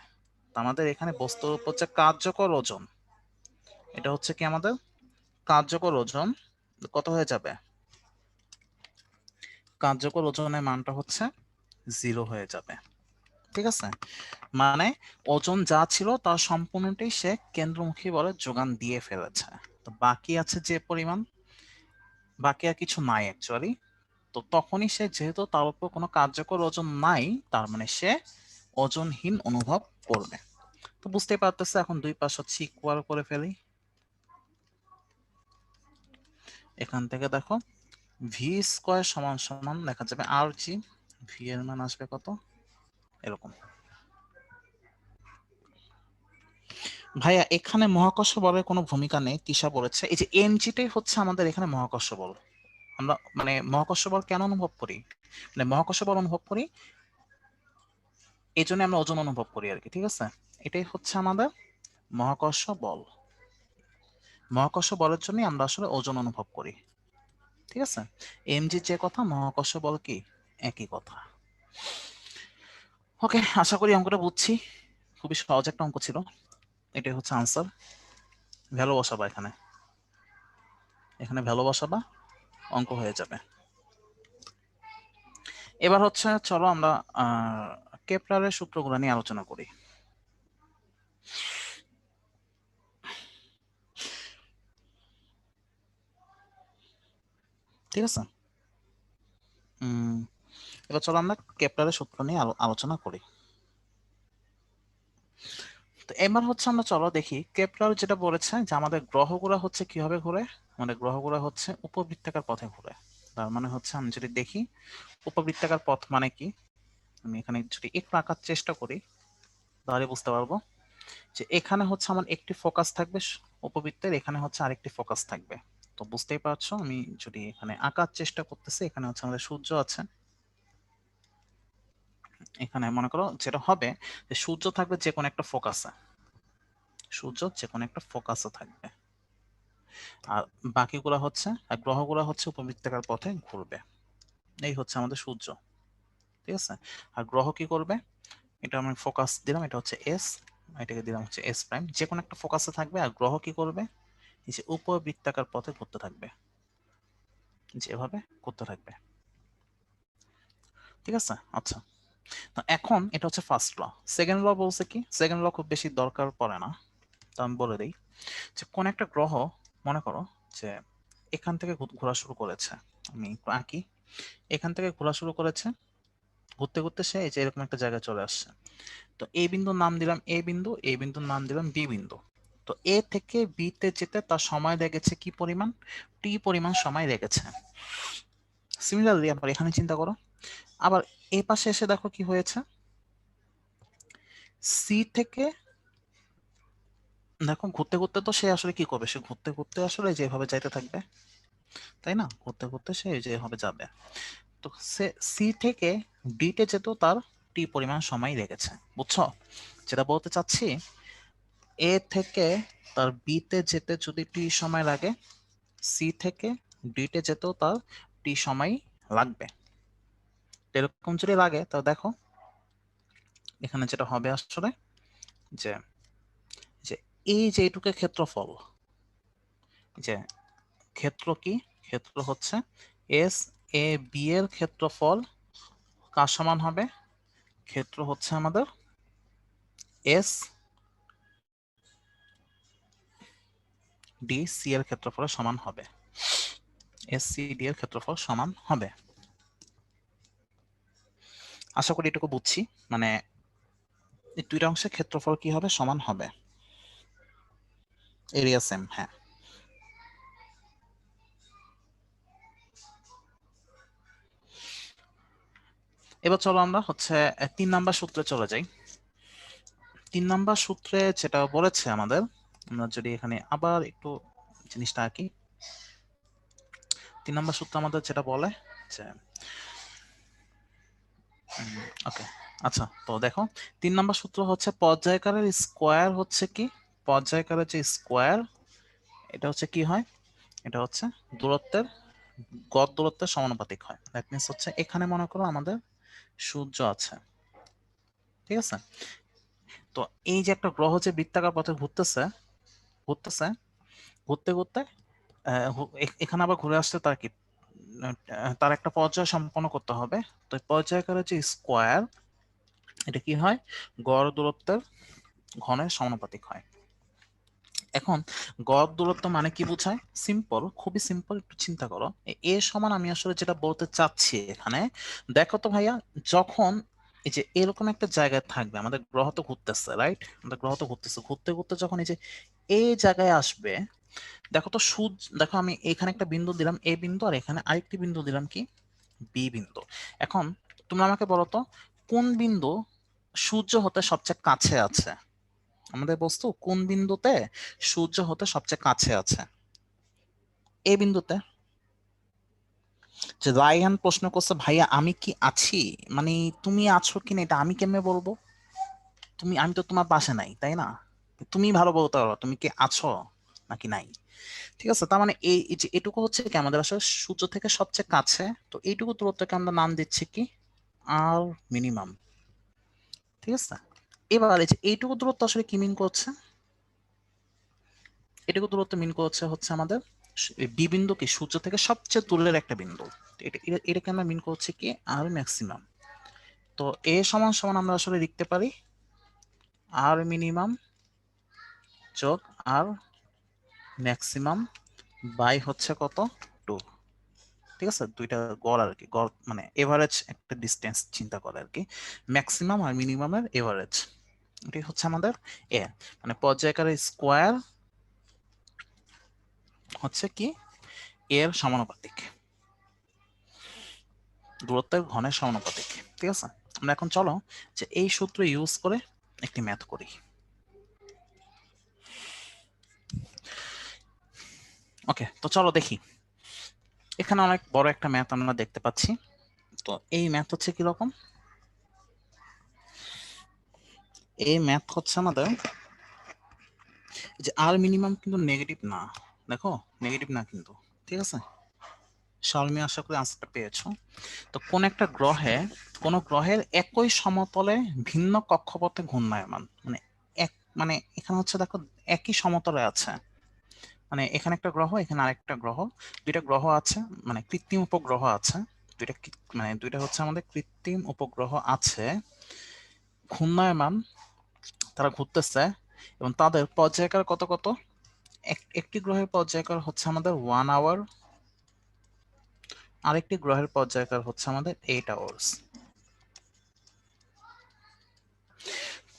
তো আমাদের এখানে বস্তুর উপর যে কার্যকর ওজন, এটা হচ্ছে কি আমাদের কার্যকর ওজন, কত হয়ে যাবে? কার্যকর ওজনের মানটা হচ্ছে 0 হয়ে যাবে, ঠিক আছে? মানে ওজন যা ছিল তার সম্পূর্ণটাই সে কেন্দ্রমুখী বলের যোগান দিয়ে ফেলেছে। তো বাকি আছে যে পরিমাণ, বাকি আর কিছু নাই অ্যাকচুয়ালি। তো তখনই সে, যেহেতু তার উপর কোনো কার্যকর ওজন নাই, তার মানে সে ওজনহীন অনুভব করবে। তো বুঝতেই পারতেছে, এখন দুই পাশ হচ্ছে ইকুয়াল করে ফেলি। এখান থেকে দেখো ভি স্কোয়ার সমান সমান লেখা যাবে আর জি, ভি এর মান আসবে কত, এরকম। ভাইয়া এখানে মহাকর্ষ বলের কোনো ভূমিকা নেই, তিশা বলেছে। এই যে এমজিটাই হচ্ছে আমাদের এখানে মহাকর্ষ বল। আমরা মানে মহাকর্ষ বল কেন অনুভব করি, মানে মহাকর্ষ বল অনুভব করি এই জন্য আমরা ওজন অনুভব করি আর কি, ঠিক আছে? এটাই হচ্ছে আমাদের মহাকর্ষ বল। মহাকর্ষ বলের জন্য আমরা আসলে ওজন অনুভব করি, ঠিক আছে? এমজি যে কথা, মহাকর্ষ বল কি একই কথা। ওকে, আশা করি অঙ্কটা বুঝছি, খুবই সহজ একটা অঙ্ক ছিল। এটাই হচ্ছে আনসার। ভ্যালু বসাবা এখানে, এখানে ভ্যালু বসাবা, অঙ্ক হয়ে যাবে। এবার হচ্ছে চলো আমরা কেপলারের সূত্রগুলো নিয়ে আলোচনা করি। ঠিক আছে, এবার চলো আমরা কেপলারের সূত্র নিয়ে আলোচনা করি। তো এবার হচ্ছে আমরা চলো দেখি কেপলার যেটা বলেছে যে আমাদের গ্রহগুলো হচ্ছে কিভাবে ঘুরে। আমাদের গ্রহগুলো হচ্ছে উপবৃত্তাকার পথে ঘুরে। তার মানে হচ্ছে আমি যদি দেখি উপবৃত্তাকার পথ মানে কি, আমি এখানে যদি একটু আঁকার চেষ্টা করি তাহলে বুঝতে পারবো যে এখানে হচ্ছে আমার একটি ফোকাস থাকবে উপবৃত্তের, এখানে হচ্ছে আরেকটি ফোকাস থাকবে। তো বুঝতেই পারছো, আমি যদি এখানে আঁকার চেষ্টা করতেছি, এখানে হচ্ছে আমাদের সূর্য আছে, এখানে মনে করো যেটা হবে যে সূর্য থাকবে যে কোনো একটা ফোকাসে, সূর্য যে কোনো একটা ফোকাসে থাকবে, আর বাকিগুলা হচ্ছে, আর গ্রহগুলা হচ্ছে উপবৃত্তাকার পথে ঘুরবে। এই হচ্ছে আমাদের সূর্য, ঠিক আছে? আর গ্রহ কি করবে, এটা আমি ফোকাস দিলাম, এটা হচ্ছে এস, এটাকে দিলাম হচ্ছে এস প্রাইম, যে কোনো একটা ফোকাসে থাকবে। আর গ্রহ কি করবে, এই যে উপবৃত্তাকার পথে ঘুরতে থাকবে, যেভাবে ঘুরতে থাকবে, ঠিক আছে? আচ্ছা, তো এখন এটা হচ্ছে ফার্স্ট ল। সেকেন্ড ল বলছে কি, সেকেন্ড ল খুব বেশি দরকার পড়ে না, তো আমি বলে দিই যে কোন একটা গ্রহ মনে করো যে এখান থেকে ঘোরা শুরু করেছে, আমি একটু আঁকি, এখান থেকে ঘোরা শুরু করেছে, ঘুরতে ঘুরতে সে এই যে এরকম একটা জায়গায় চলে আসছে। তো এই বিন্দুর নাম দিলাম এ বিন্দু, এই বিন্দুর নাম দিলাম বি বিন্দু। তো এ থেকে বি তে যেতে তার সময় লেগেছে কি পরিমাণ, টি পরিমাণ সময় লেগেছে। সিমিলারলি আবার এখানে চিন্তা করো, আবার এই পাশে এসে দেখো কি হয়েছে, সি থেকে দেখো ঘুরতে ঘুরতে তো সে আসলে কি করবে, সে ঘুরতে ঘুরতে আসলে যেভাবে যাইতে থাকবে, তাই না? ঘুরতে ঘুরতে সে যেভাবে যাবে। তো সে সি থেকে ডি তে যেত তার টি পরিমাণ সময় লেগেছে, বুঝছো? যেটা বলতে চাচ্ছি, এ থেকে তার বি তে যেতে যদি টি সময় লাগে, সি থেকে ডি তে যেতেও তার টি সময় লাগবে। এরকম যদি লাগে তো দেখো এখানে যেটা হবে আসলে যে যে এই যে এইটুকু ক্ষেত্রফল, যে ক্ষেত্র কি, ক্ষেত্র হচ্ছে এস এ বি এর ক্ষেত্রফল কার সমান হবে, ক্ষেত্র হচ্ছে আমাদের এস ডি সি এর ক্ষেত্রফলের সমান হবে, এস সি ডি এর ক্ষেত্রফল সমান হবে। আশা করি এটুকু বুঝছি, মানে এই দুইটা অংশের ক্ষেত্রফল কি হবে, সমান হবে, এরিয়া সেম। হ্যাঁ, এবার চলো আমরা হচ্ছে 3 নাম্বার সূত্রে চলে যাই। 3 নাম্বার সূত্রে যেটা বলেছে আমাদের, আমরা যদি এখানে আবার একটু জিনিসটা আঁকি, 3 নাম্বার সূত্র আমাদের যেটা বলে যে ওকে, আচ্ছা তো দেখো 3 নাম্বার সূত্র হচ্ছে পর্যায়কারের স্কোয়ার হচ্ছে কি, পর্যায়কারের যে স্কোয়ার এটা হচ্ছে কি হয়, এটা হচ্ছে দূরত্বের গড় দূরত্বের সমানুপাতিক হয়। দ্যাট মিন্স হচ্ছে এখানে মনে করো আমাদের সূর্য আছে, ঠিক আছে? তো এই যে একটা গ্রহ যে বৃত্তাকার পথে ঘুরতেছে ঘুরতেছে ঘুরতে ঘুরতে এখানে আবার ঘুরে আসছে, তার কি তার একটা পর্যায় সম্পন্ন করতে হবে। তো পর্যায়কারের যে স্কোয়ার এটা কি হয়, গড় দূরত্বের ঘনের সমানুপাতিক হয়। এখন গড় দূরত্ব মানে কি বোঝায়, সিম্পল, খুবই সিম্পল, একটু চিন্তা করো। এ সমান আমি আসলে যেটা বলতে চাচ্ছি এখানে, দেখো তো ভাইয়া, যখন এই যে এরকম একটা জায়গায় থাকবে, আমাদের গ্রহ তো ঘুরতেছে, রাইট, আমাদের গ্রহ তো ঘুরতেছে, ঘুরতে ঘুরতে যখন এই যে এই জায়গায় আসবে, দেখো তো সূর্য, দেখো আমি এখানে একটা বিন্দু দিলাম এ বিন্দু, আর এখানে আরেকটি বিন্দু দিলাম কি, বি বিন্দু। এখন তোমরা আমাকে বলো তো কোন বিন্দু সূর্য হতে সবচেয়ে কাছে আছে, আমাদের বস্তু কোন বিন্দুতে সূর্য হতে সবচেয়ে কাছে আছে, এই বিন্দুতে। যে রায়হান প্রশ্ন করছে ভাইয়া আমি কি আছি, মানে তুমি আছো কিনা এটা আমি কেমনে বলবো, আমি তো তোমার পাশে নাই, তাই না? তুমি ভালো বলতে পারো তুমি কি আছো নাকি নাই। ঠিক আছে, তার মানে এই যে এটুকু হচ্ছে কি আমাদের আসলে সূর্য থেকে সবচেয়ে কাছে, তো এইটুকু দূরত্বকে আমরা নাম দিচ্ছি কি, আর মিনিমাম। ঠিক আছে, এবার এই যে এইটুকু দূরত্ব আসলে কি মিন করছে, এটুকু দূরত্ব মিন করছে হচ্ছে আমাদের বি বিন্দু কি সূর্য থেকে সবচেয়ে দূরের একটা বিন্দু, এটাকে আমরা মিন করছি কি আর ম্যাক্সিমাম। তো এ সমান সমান আমরা আসলে লিখতে পারি আর মিনিমাম যোগ আর ম্যাক্সিমাম বাই হচ্ছে কত, 2। ঠিক আছে, দুইটা গড় আর কি, গড় মানে এভারেজ একটা ডিস্টেন্স চিন্তা করে আর কি, ম্যাক্সিমাম আর মিনিমামের এভারেজ, এটাই হচ্ছে আমাদের এ, মানে পর্যায়কারের স্কোয়ার হচ্ছে কি এর সমানুপাতিক, দূরত্বের ঘনের সমানুপাতিক। ঠিক আছে, আমরা এখন চলো যে এই সূত্র ইউজ করে একটি ম্যাথ করি। ওকে, তো চলো দেখি, এখানে অনেক বড় একটা ম্যাথ আমরা দেখতে পাচ্ছি। তো এই ম্যাথ হচ্ছে কিরকম, এই ম্যাথ হচ্ছে আমাদের যে আর মিনিমাম কিন্তু নেগেটিভ না, দেখো নেগেটিভ না কিন্তু। ঠিক আছে, শালমি আশা করি আনসারটা পেয়েছো। তো কোন একটা গ্রহে, কোন গ্রহের একই সমতলে ভিন্ন কক্ষপথে ঘূর্ণায়মান, মানে এক, মানে এখানে হচ্ছে দেখো একই সমতলে আছে, মানে এখানে একটা গ্রহ এখানে আরেকটা গ্রহ, দুইটা গ্রহ আছে, মানে কৃত্রিম উপগ্রহ আছে, দুইটা মানে দুইটা হচ্ছে আমাদের কৃত্রিম উপগ্রহ আছে, ঘূর্ণায়মান, তারা ঘুরতেছে, এবং তাদের পর্যায়কাল কত কত, একটি গ্রহের পর্যায়কাল হচ্ছে আমাদের 1 আওয়ার, আরেকটি গ্রহের পর্যায়কাল হচ্ছে আমাদের 8 আওয়ার্স।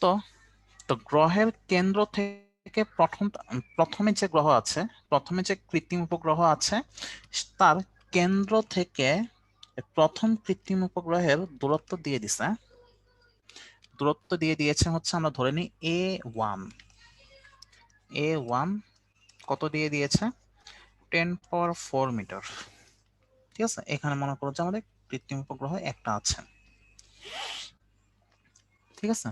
তো তো গ্রহের কেন্দ্র থেকে প্রথমে যে গ্রহ আছে, প্রথমে যে কৃত্রিম উপগ্রহ আছে, তার কেন্দ্র থেকে প্রথম কৃত্রিম উপগ্রহের দূরত্ব দিয়ে দিছে, দূরত্ব দিয়ে দিয়েছে হচ্ছে আমরা ধরে নিই A1 কত দিয়ে দিয়েছে, 10⁴ মিটার। ঠিক আছে, এখানে মনে করো যে আমাদের কৃত্রিম উপগ্রহ একটা আছে। ঠিক আছে,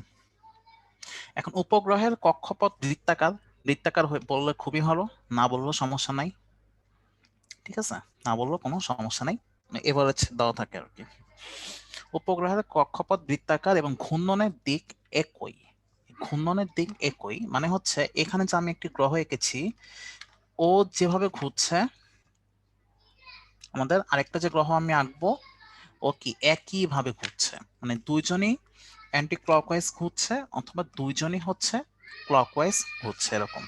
এখন উপগ্রহের কক্ষপথ বৃত্তাকার, বৃত্তাকার বললে খুবই ভালো, না বললেও সমস্যা নাই। ঠিক আছে, না বললেও কোনো সমস্যা নাই, এভারেজ দেওয়া থাকে আর কি। উপগ্রহের কক্ষপথ বৃত্তাকার এবং ঘূর্ণনের দিক একই, ঘূর্ণনের দিক একই মানে হচ্ছে এখানে যে আমি একটি গ্রহ এঁকেছি, ও যেভাবে ঘুরছে, আমাদের আরেকটা যে গ্রহ আমি আঁকবো, ও কি একই ভাবে ঘুরছে, মানে দুইজনই অ্যান্টি ক্লকওয়াইজ ঘুরছে অথবা দুইজনই হচ্ছে ক্লকওয়াইজ ঘুরছে, এরকম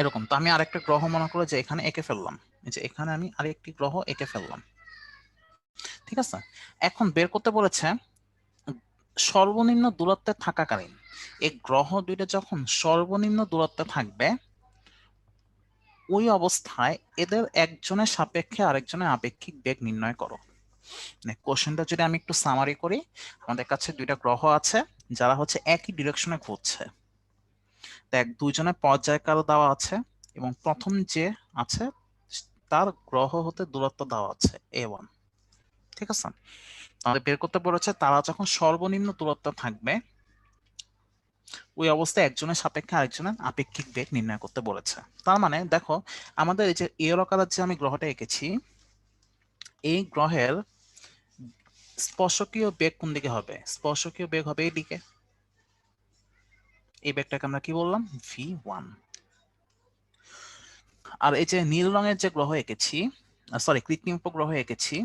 এরকম। তো আমি আরেকটা গ্রহ মনে করো যে এখানে এঁকে ফেললাম, এই যে এখানে আমি আরেকটি গ্রহ এঁকে ফেললাম, ঠিক আছে। এখন বের করতে বলেছে সর্বনিম্ন দূরত্বে থাকাকালীন এই গ্রহ দুইটা যখন সর্বনিম্ন দূরত্বে থাকবে, ওই অবস্থায় এদের একজনের সাপেক্ষে আরেকজনের আপেক্ষিক বেগ নির্ণয় করো। মানে কোশ্চেনটা যদি আমি একটু সামারি করি, আমাদের কাছে দুইটা গ্রহ আছে যারা হচ্ছে একই ডিরেকশনে ঘুরছে। দেখ দুইজনের পর্যায়কাল দেওয়া আছে এবং প্রথম যে আছে তার গ্রহ হতে দূরত্ব দেওয়া আছে a1, ঠিক আছে। আমাদের বের করতে বলেছে তারা যখন সর্বনিম্ন দূরত্ব থাকবে, ওই অবস্থায় একজনের সাপেক্ষে আরেকজনের আপেক্ষিক বেগ নির্ণয় করতে বলেছে। তার মানে দেখো আমাদের এই যে ইয়েলো কালার যে আমি গ্রহটা এঁকেছি, এই গ্রহের স্পর্শকীয় বেগ কোন দিকে হবে? স্পর্শকীয় বেগ হবে এই দিকে। এই বেগটাকে আমরা কি বললাম? v1। আর এই যে নীল রঙের যে গ্রহ এঁকেছি, সরি কৃত্রিম উপগ্রহ এঁকেছি,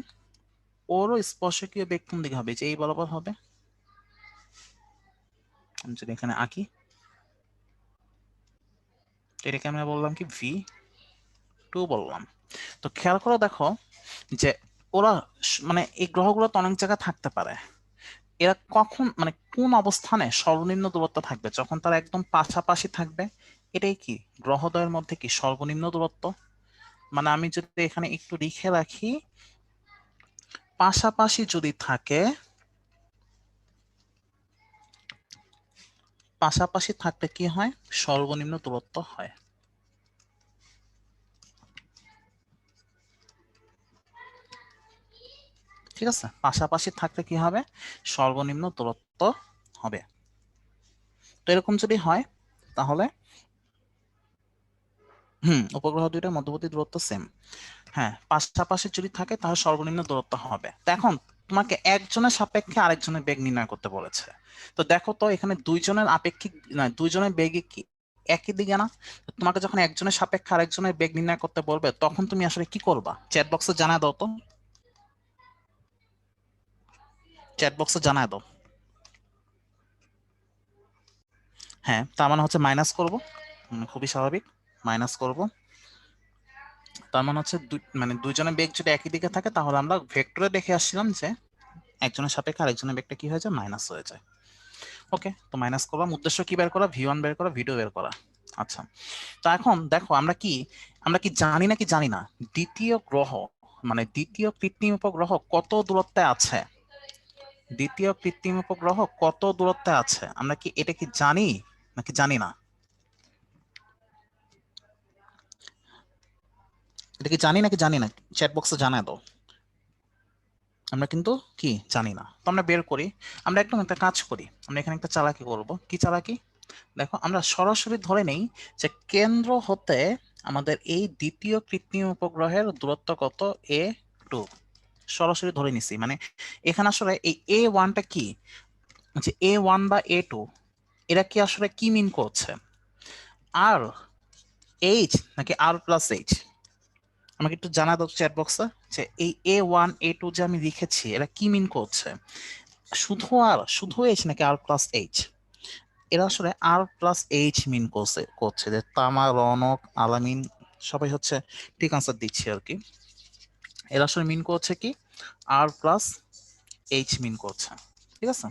ওরও স্পর্শকীয় বেগ কোন দিকে হবে? যে এই বরাবর হবে। আমি যদি এখানে আঁকি, এটাকে আমরা বললাম কি v2 বললাম। তো খেয়াল করে দেখো যে ওরা মানে এই গ্রহগুলো তো অনেক জায়গায় থাকতে পারে, এরা কখন মানে কোন অবস্থানে সর্বনিম্ন দূরত্ব থাকবে? যখন তারা একদম পাশাপাশি থাকবে। এটাই কি গ্রহদ্বয়ের মধ্যে কি সর্বনিম্ন দূরত্ব। মানে আমি যদি এখানে একটু লিখে রাখি, পাশাপাশি যদি থাকে, পাশাপাশি থাকলে কি হয়? সর্বনিম্ন দূরত্ব হয়। ঠিক আছে, পাশাপাশি থাকলে কি হবে? সর্বনিম্ন দূরত্ব হবে। তো এরকম যদি হয় তাহলে উপগ্রহ দুইটার মধ্যবর্তী দূরত্ব সেম। হ্যাঁ, পাশাপাশি যদি থাকে তাহলে সর্বনিম্ন দূরত্ব হবে। তো এখন তোমাকে একজনের সাপেক্ষে আরেকজনের বেগ নির্ণয় করতে বলেছে। তো দেখো তো এখানে দুইজনের আপেক্ষিক না দুইজনের বেগে কি একই দিকে না? তো তোমাকে যখন একজনের সাপেক্ষে আরেকজনের বেগ নির্ণয় করতে বলবে তখন তুমি আসলে কি করবা? চ্যাট বক্সে জানায় দাও তো, চ্যাট বক্সে জানায় দাও। হ্যাঁ, তার মানে হচ্ছে মাইনাস করব, খুবই স্বাভাবিক, মাইনাস করব। তার মানে হচ্ছে মানে দুইজনের বেগ যদি একই দিকে থাকে তাহলে আমরা ভেক্টরে দেখে আসছিলাম যে একজনের সাপেক্ষে আরেকজনের বেগটা কি হয়ে যায়? মাইনাস হয়ে যায়। ওকে, তো মাইনাস করলাম। উদ্দেশ্য কি বের করা? v1 বের করা, v2 বের করা। আচ্ছা, তো এখন দেখো আমরা কি জানি না কি জানি না দ্বিতীয় গ্রহ মানে দ্বিতীয় কৃত্রিম উপগ্রহ কত দূরত্বে আছে? দ্বিতীয় কৃত্রিম উপগ্রহ কত দূরত্বে আছে আমরা কি এটা কি জানি নাকি জানি না? এটা কি জানি নাকি জানি না? চ্যাট বক্সে জানায় দাও। আমরা কিন্তু কি জানি না, তো আমরা বের করি। আমরা একদম একটা কাজ করি, আমরা এখানে একটা চালাকি করব। কি চালাকি? দেখো আমরা সরাসরি ধরে নেই যে কেন্দ্র হতে আমাদের এই দ্বিতীয় কৃত্রিম উপগ্রহের দূরত্ব কত? a2। সরাসরি ধরে নিছি, মানে এখানে আসলে এই a1টা কি, যে a1 বা a2 এরা কি আসলে কি মিন করছে? আর এইচ নাকি আর প্লাস এইচ? আমাকে একটু জানা দাও চ্যাট বক্সে যে এই a1 a2 যে আমি লিখেছি এরা কি মিন করছে? শুধু এইচ নাকি আর প্লাস এইচ? এরা আসলে আর প্লাস এইচ মিন করছে যে তামা, রনক, আলামিন সবাই হচ্ছে ঠিক আনসার দিচ্ছে আর কি। এরা আসলে মিন করছে কি? আর প্লাস এইচ মিন করছে, ঠিক আছে।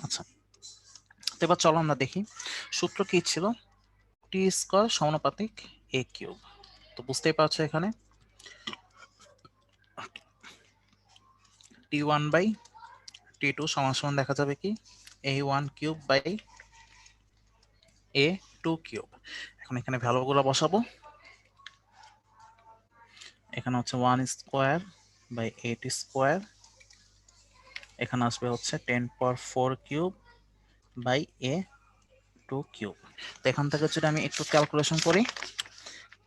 আচ্ছা, তো এবার চলো আমরা দেখি সূত্র কি ছিল। টি স্কয়ার সমানুপাতিক এ কিউব। তো বুঝতেই পারছো এখানে t1 বাই t2 সমান সমান দেখা যাবে কি a1 cube by a2 cube. এখন এখানে ভ্যালুগুলো বসাবো। এখানে হচ্ছে 1 স্কোয়ার বাই 8 স্কোয়ার, এখানে আসবে হচ্ছে 10^4 কিউব বাই a2 কিউব। তো এখান থেকে যদি আমি একটু ক্যালকুলেশন করি,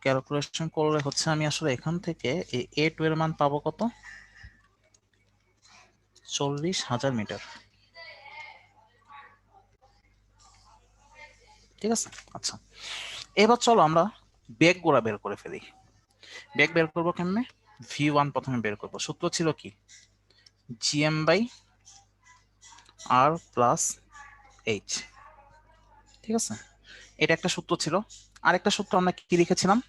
ক্যালকুলেশন করলে হচ্ছে আমি আসলে এখান থেকে এই a2 এর মান পাবো কত? 40,000 মিটার, ঠিক আছে। আচ্ছা, এবার চলো আমরা বেগ গুলা বের করে ফেলি। বেগ বের করবো কেমনে? V1 প্রথমে বের করবো। সূত্র ছিল কি? GM/R+H। ঠিক আছে, এটা একটা সূত্র ছিল। আরেকটা সূত্র আমরা কি লিখেছিলাম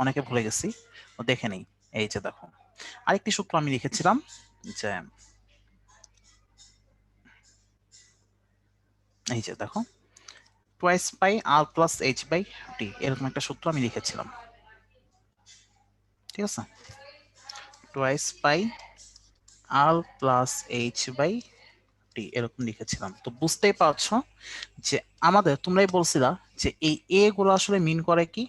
অনেকে ভুলে গেছি, দেখে নেই। এই যে দেখো, আরেকটি সূত্র আমি লিখেছিলাম যে, এই যে দেখো, টুয়াইস পাই R+H/T, এরকম একটা সূত্র আমি লিখেছিলাম। ঠিক আছে, টুয়াইস পাই R+H/T এরকম লিখেছিলাম। তো বুঝতেই পারছো যে আমাদের, তোমরাই বলছিলা যে এই এ গুলো আসলে মিন করে কি,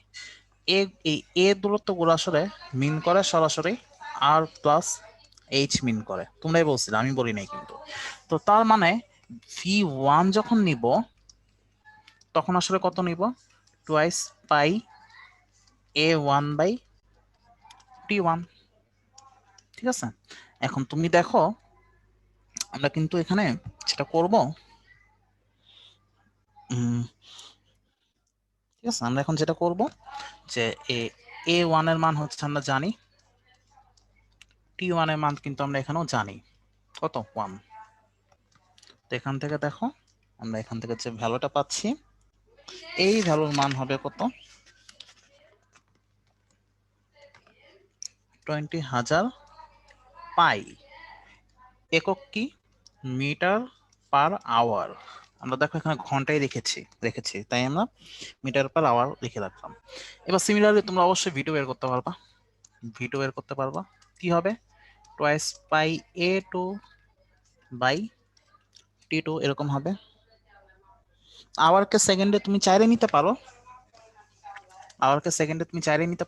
এই এ দূরত্ব গুলো আসলে মিন করে সরাসরি R+H মিন করে। তোমরাই বলছিলে, আমি বলি নাই কিন্তু। তো তার মানে V1 যখন নিব তখন আসলে কত নিব? টুয়াইস পাই A1/T1। ঠিক আছে, এখন তুমি দেখো আমরা কিন্তু এখানে যেটা করব, ঠিক আছে, আমরা এখন যেটা করব যে A1 এর মান হচ্ছে আমরা জানি, T1 এর মান কিন্তু আমরা এখানেও জানি, কত? 1। তো এখান থেকে দেখো, আমরা এখান থেকে যে ভ্যালুটা পাচ্ছি, এই ভ্যালুর মান হবে কত? 20,000 পাই। একক কি? Metre per hour. আমরা দেখো এখানে ঘন্টায় রেখেছি, তাই আমরা মিটার পার আওয়ার লিখে রাখলাম। এবার সিমিলারলি তোমরা অবশ্যই ভিডিও বের করতে পারবা। কি হবে? টুয়াইস পাই A2/T2 এরকম হবে। আওয়ারকে সেকেন্ডে তুমি চাইলে নিতে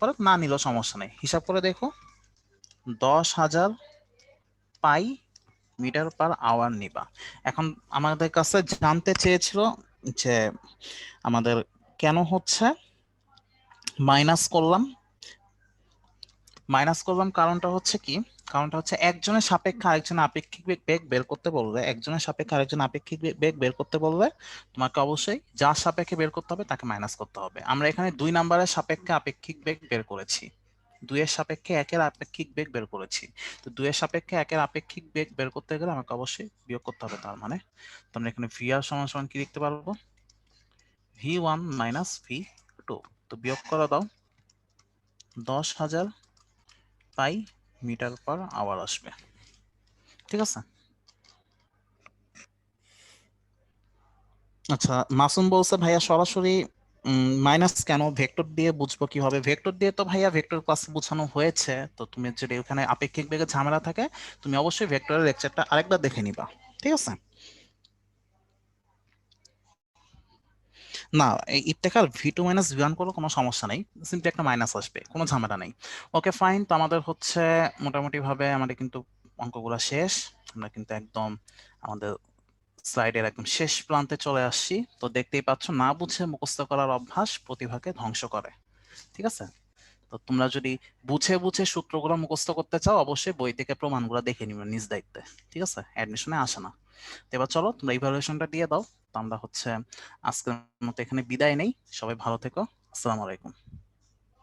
পারো, না নিলেও সমস্যা নেই। হিসাব করে দেখো, 10,000 পাই মিটার পার আওয়ার নিবা। এখন আমাদের কাছে জানতে চেয়েছিল যে আমাদের কেন হচ্ছে মাইনাস করলাম কারণটা হচ্ছে কি? কারণটা হচ্ছে একজনের সাপেক্ষে আরেকজনের আপেক্ষিক বেগ বের করতে বললে, তোমাকে অবশ্যই যার সাপেক্ষে বের করতে হবে তাকে মাইনাস করতে হবে। আমরা এখানে 2 নাম্বারের সাপেক্ষে আপেক্ষিক বেগ বের করেছি, 2 এর সাপেক্ষে 1 এর আপেক্ষিক বেগ বের করেছি। তো 2 এর সাপেক্ষে 1 এর আপেক্ষিক বেগ বের করতে গেলে আমাকে অবশ্যই বিয়োগ করতে হবে। তার মানে তোমরা এখানে VR সমান কি লিখতে পারবো? V1 minus V2। তো বিয়োগ করে দাও, 10,000 পাই মিটার পার আওয়ার আসবে। ঠিক আছে, আচ্ছা মাসুম বলছে ভাইয়া সরাসরি মাইনাস কেন, ভেক্টর দিয়ে বুঝবো কিভাবে? ভেক্টর দিয়ে তো ভাইয়া ভেক্টর ক্লাসে বোঝানো হয়েছে। তো তুমি যদি ওখানে আপেক্ষিক বেগের ঝামেলা থাকে, তুমি অবশ্যই ভেক্টরের লেকচারটা আরেকবার দেখে নিবা। ঠিক আছে, না এই ইফতেখার V2 মাইনাস V1 করলে কোনো সমস্যা নেই, সিম্পলি একটা মাইনাস আসবে, কোনো ঝামেলা নেই। Okay fine. তো আমাদের হচ্ছে মোটামুটি ভাবে আমাদের কিন্তু অঙ্কগুলো শেষ। আমরা কিন্তু একদম আমাদের স্লাইডের একদম শেষ প্রান্তে চলে আসছি। তো দেখতেই পাচ্ছ, না বুঝে মুখস্থ করার অভ্যাস প্রতিভাকে ধ্বংস করে। ঠিক আছে, তো তোমরা যদি বুঝে বুঝে সূত্রগুলো মুখস্থ করতে চাও, অবশ্যই বই থেকে প্রমাণগুলো দেখে নিবে নিজ দায়িত্বে। ঠিক আছে, অ্যাডমিশনে আসে না। তো এবার চলো তোমরা ইভালুয়েশনটা দিয়ে দাও। তো আমরা হচ্ছে আজকের মতো এখানে বিদায় নেই। সবাই ভালো থেকো। আসসালামু আলাইকুম।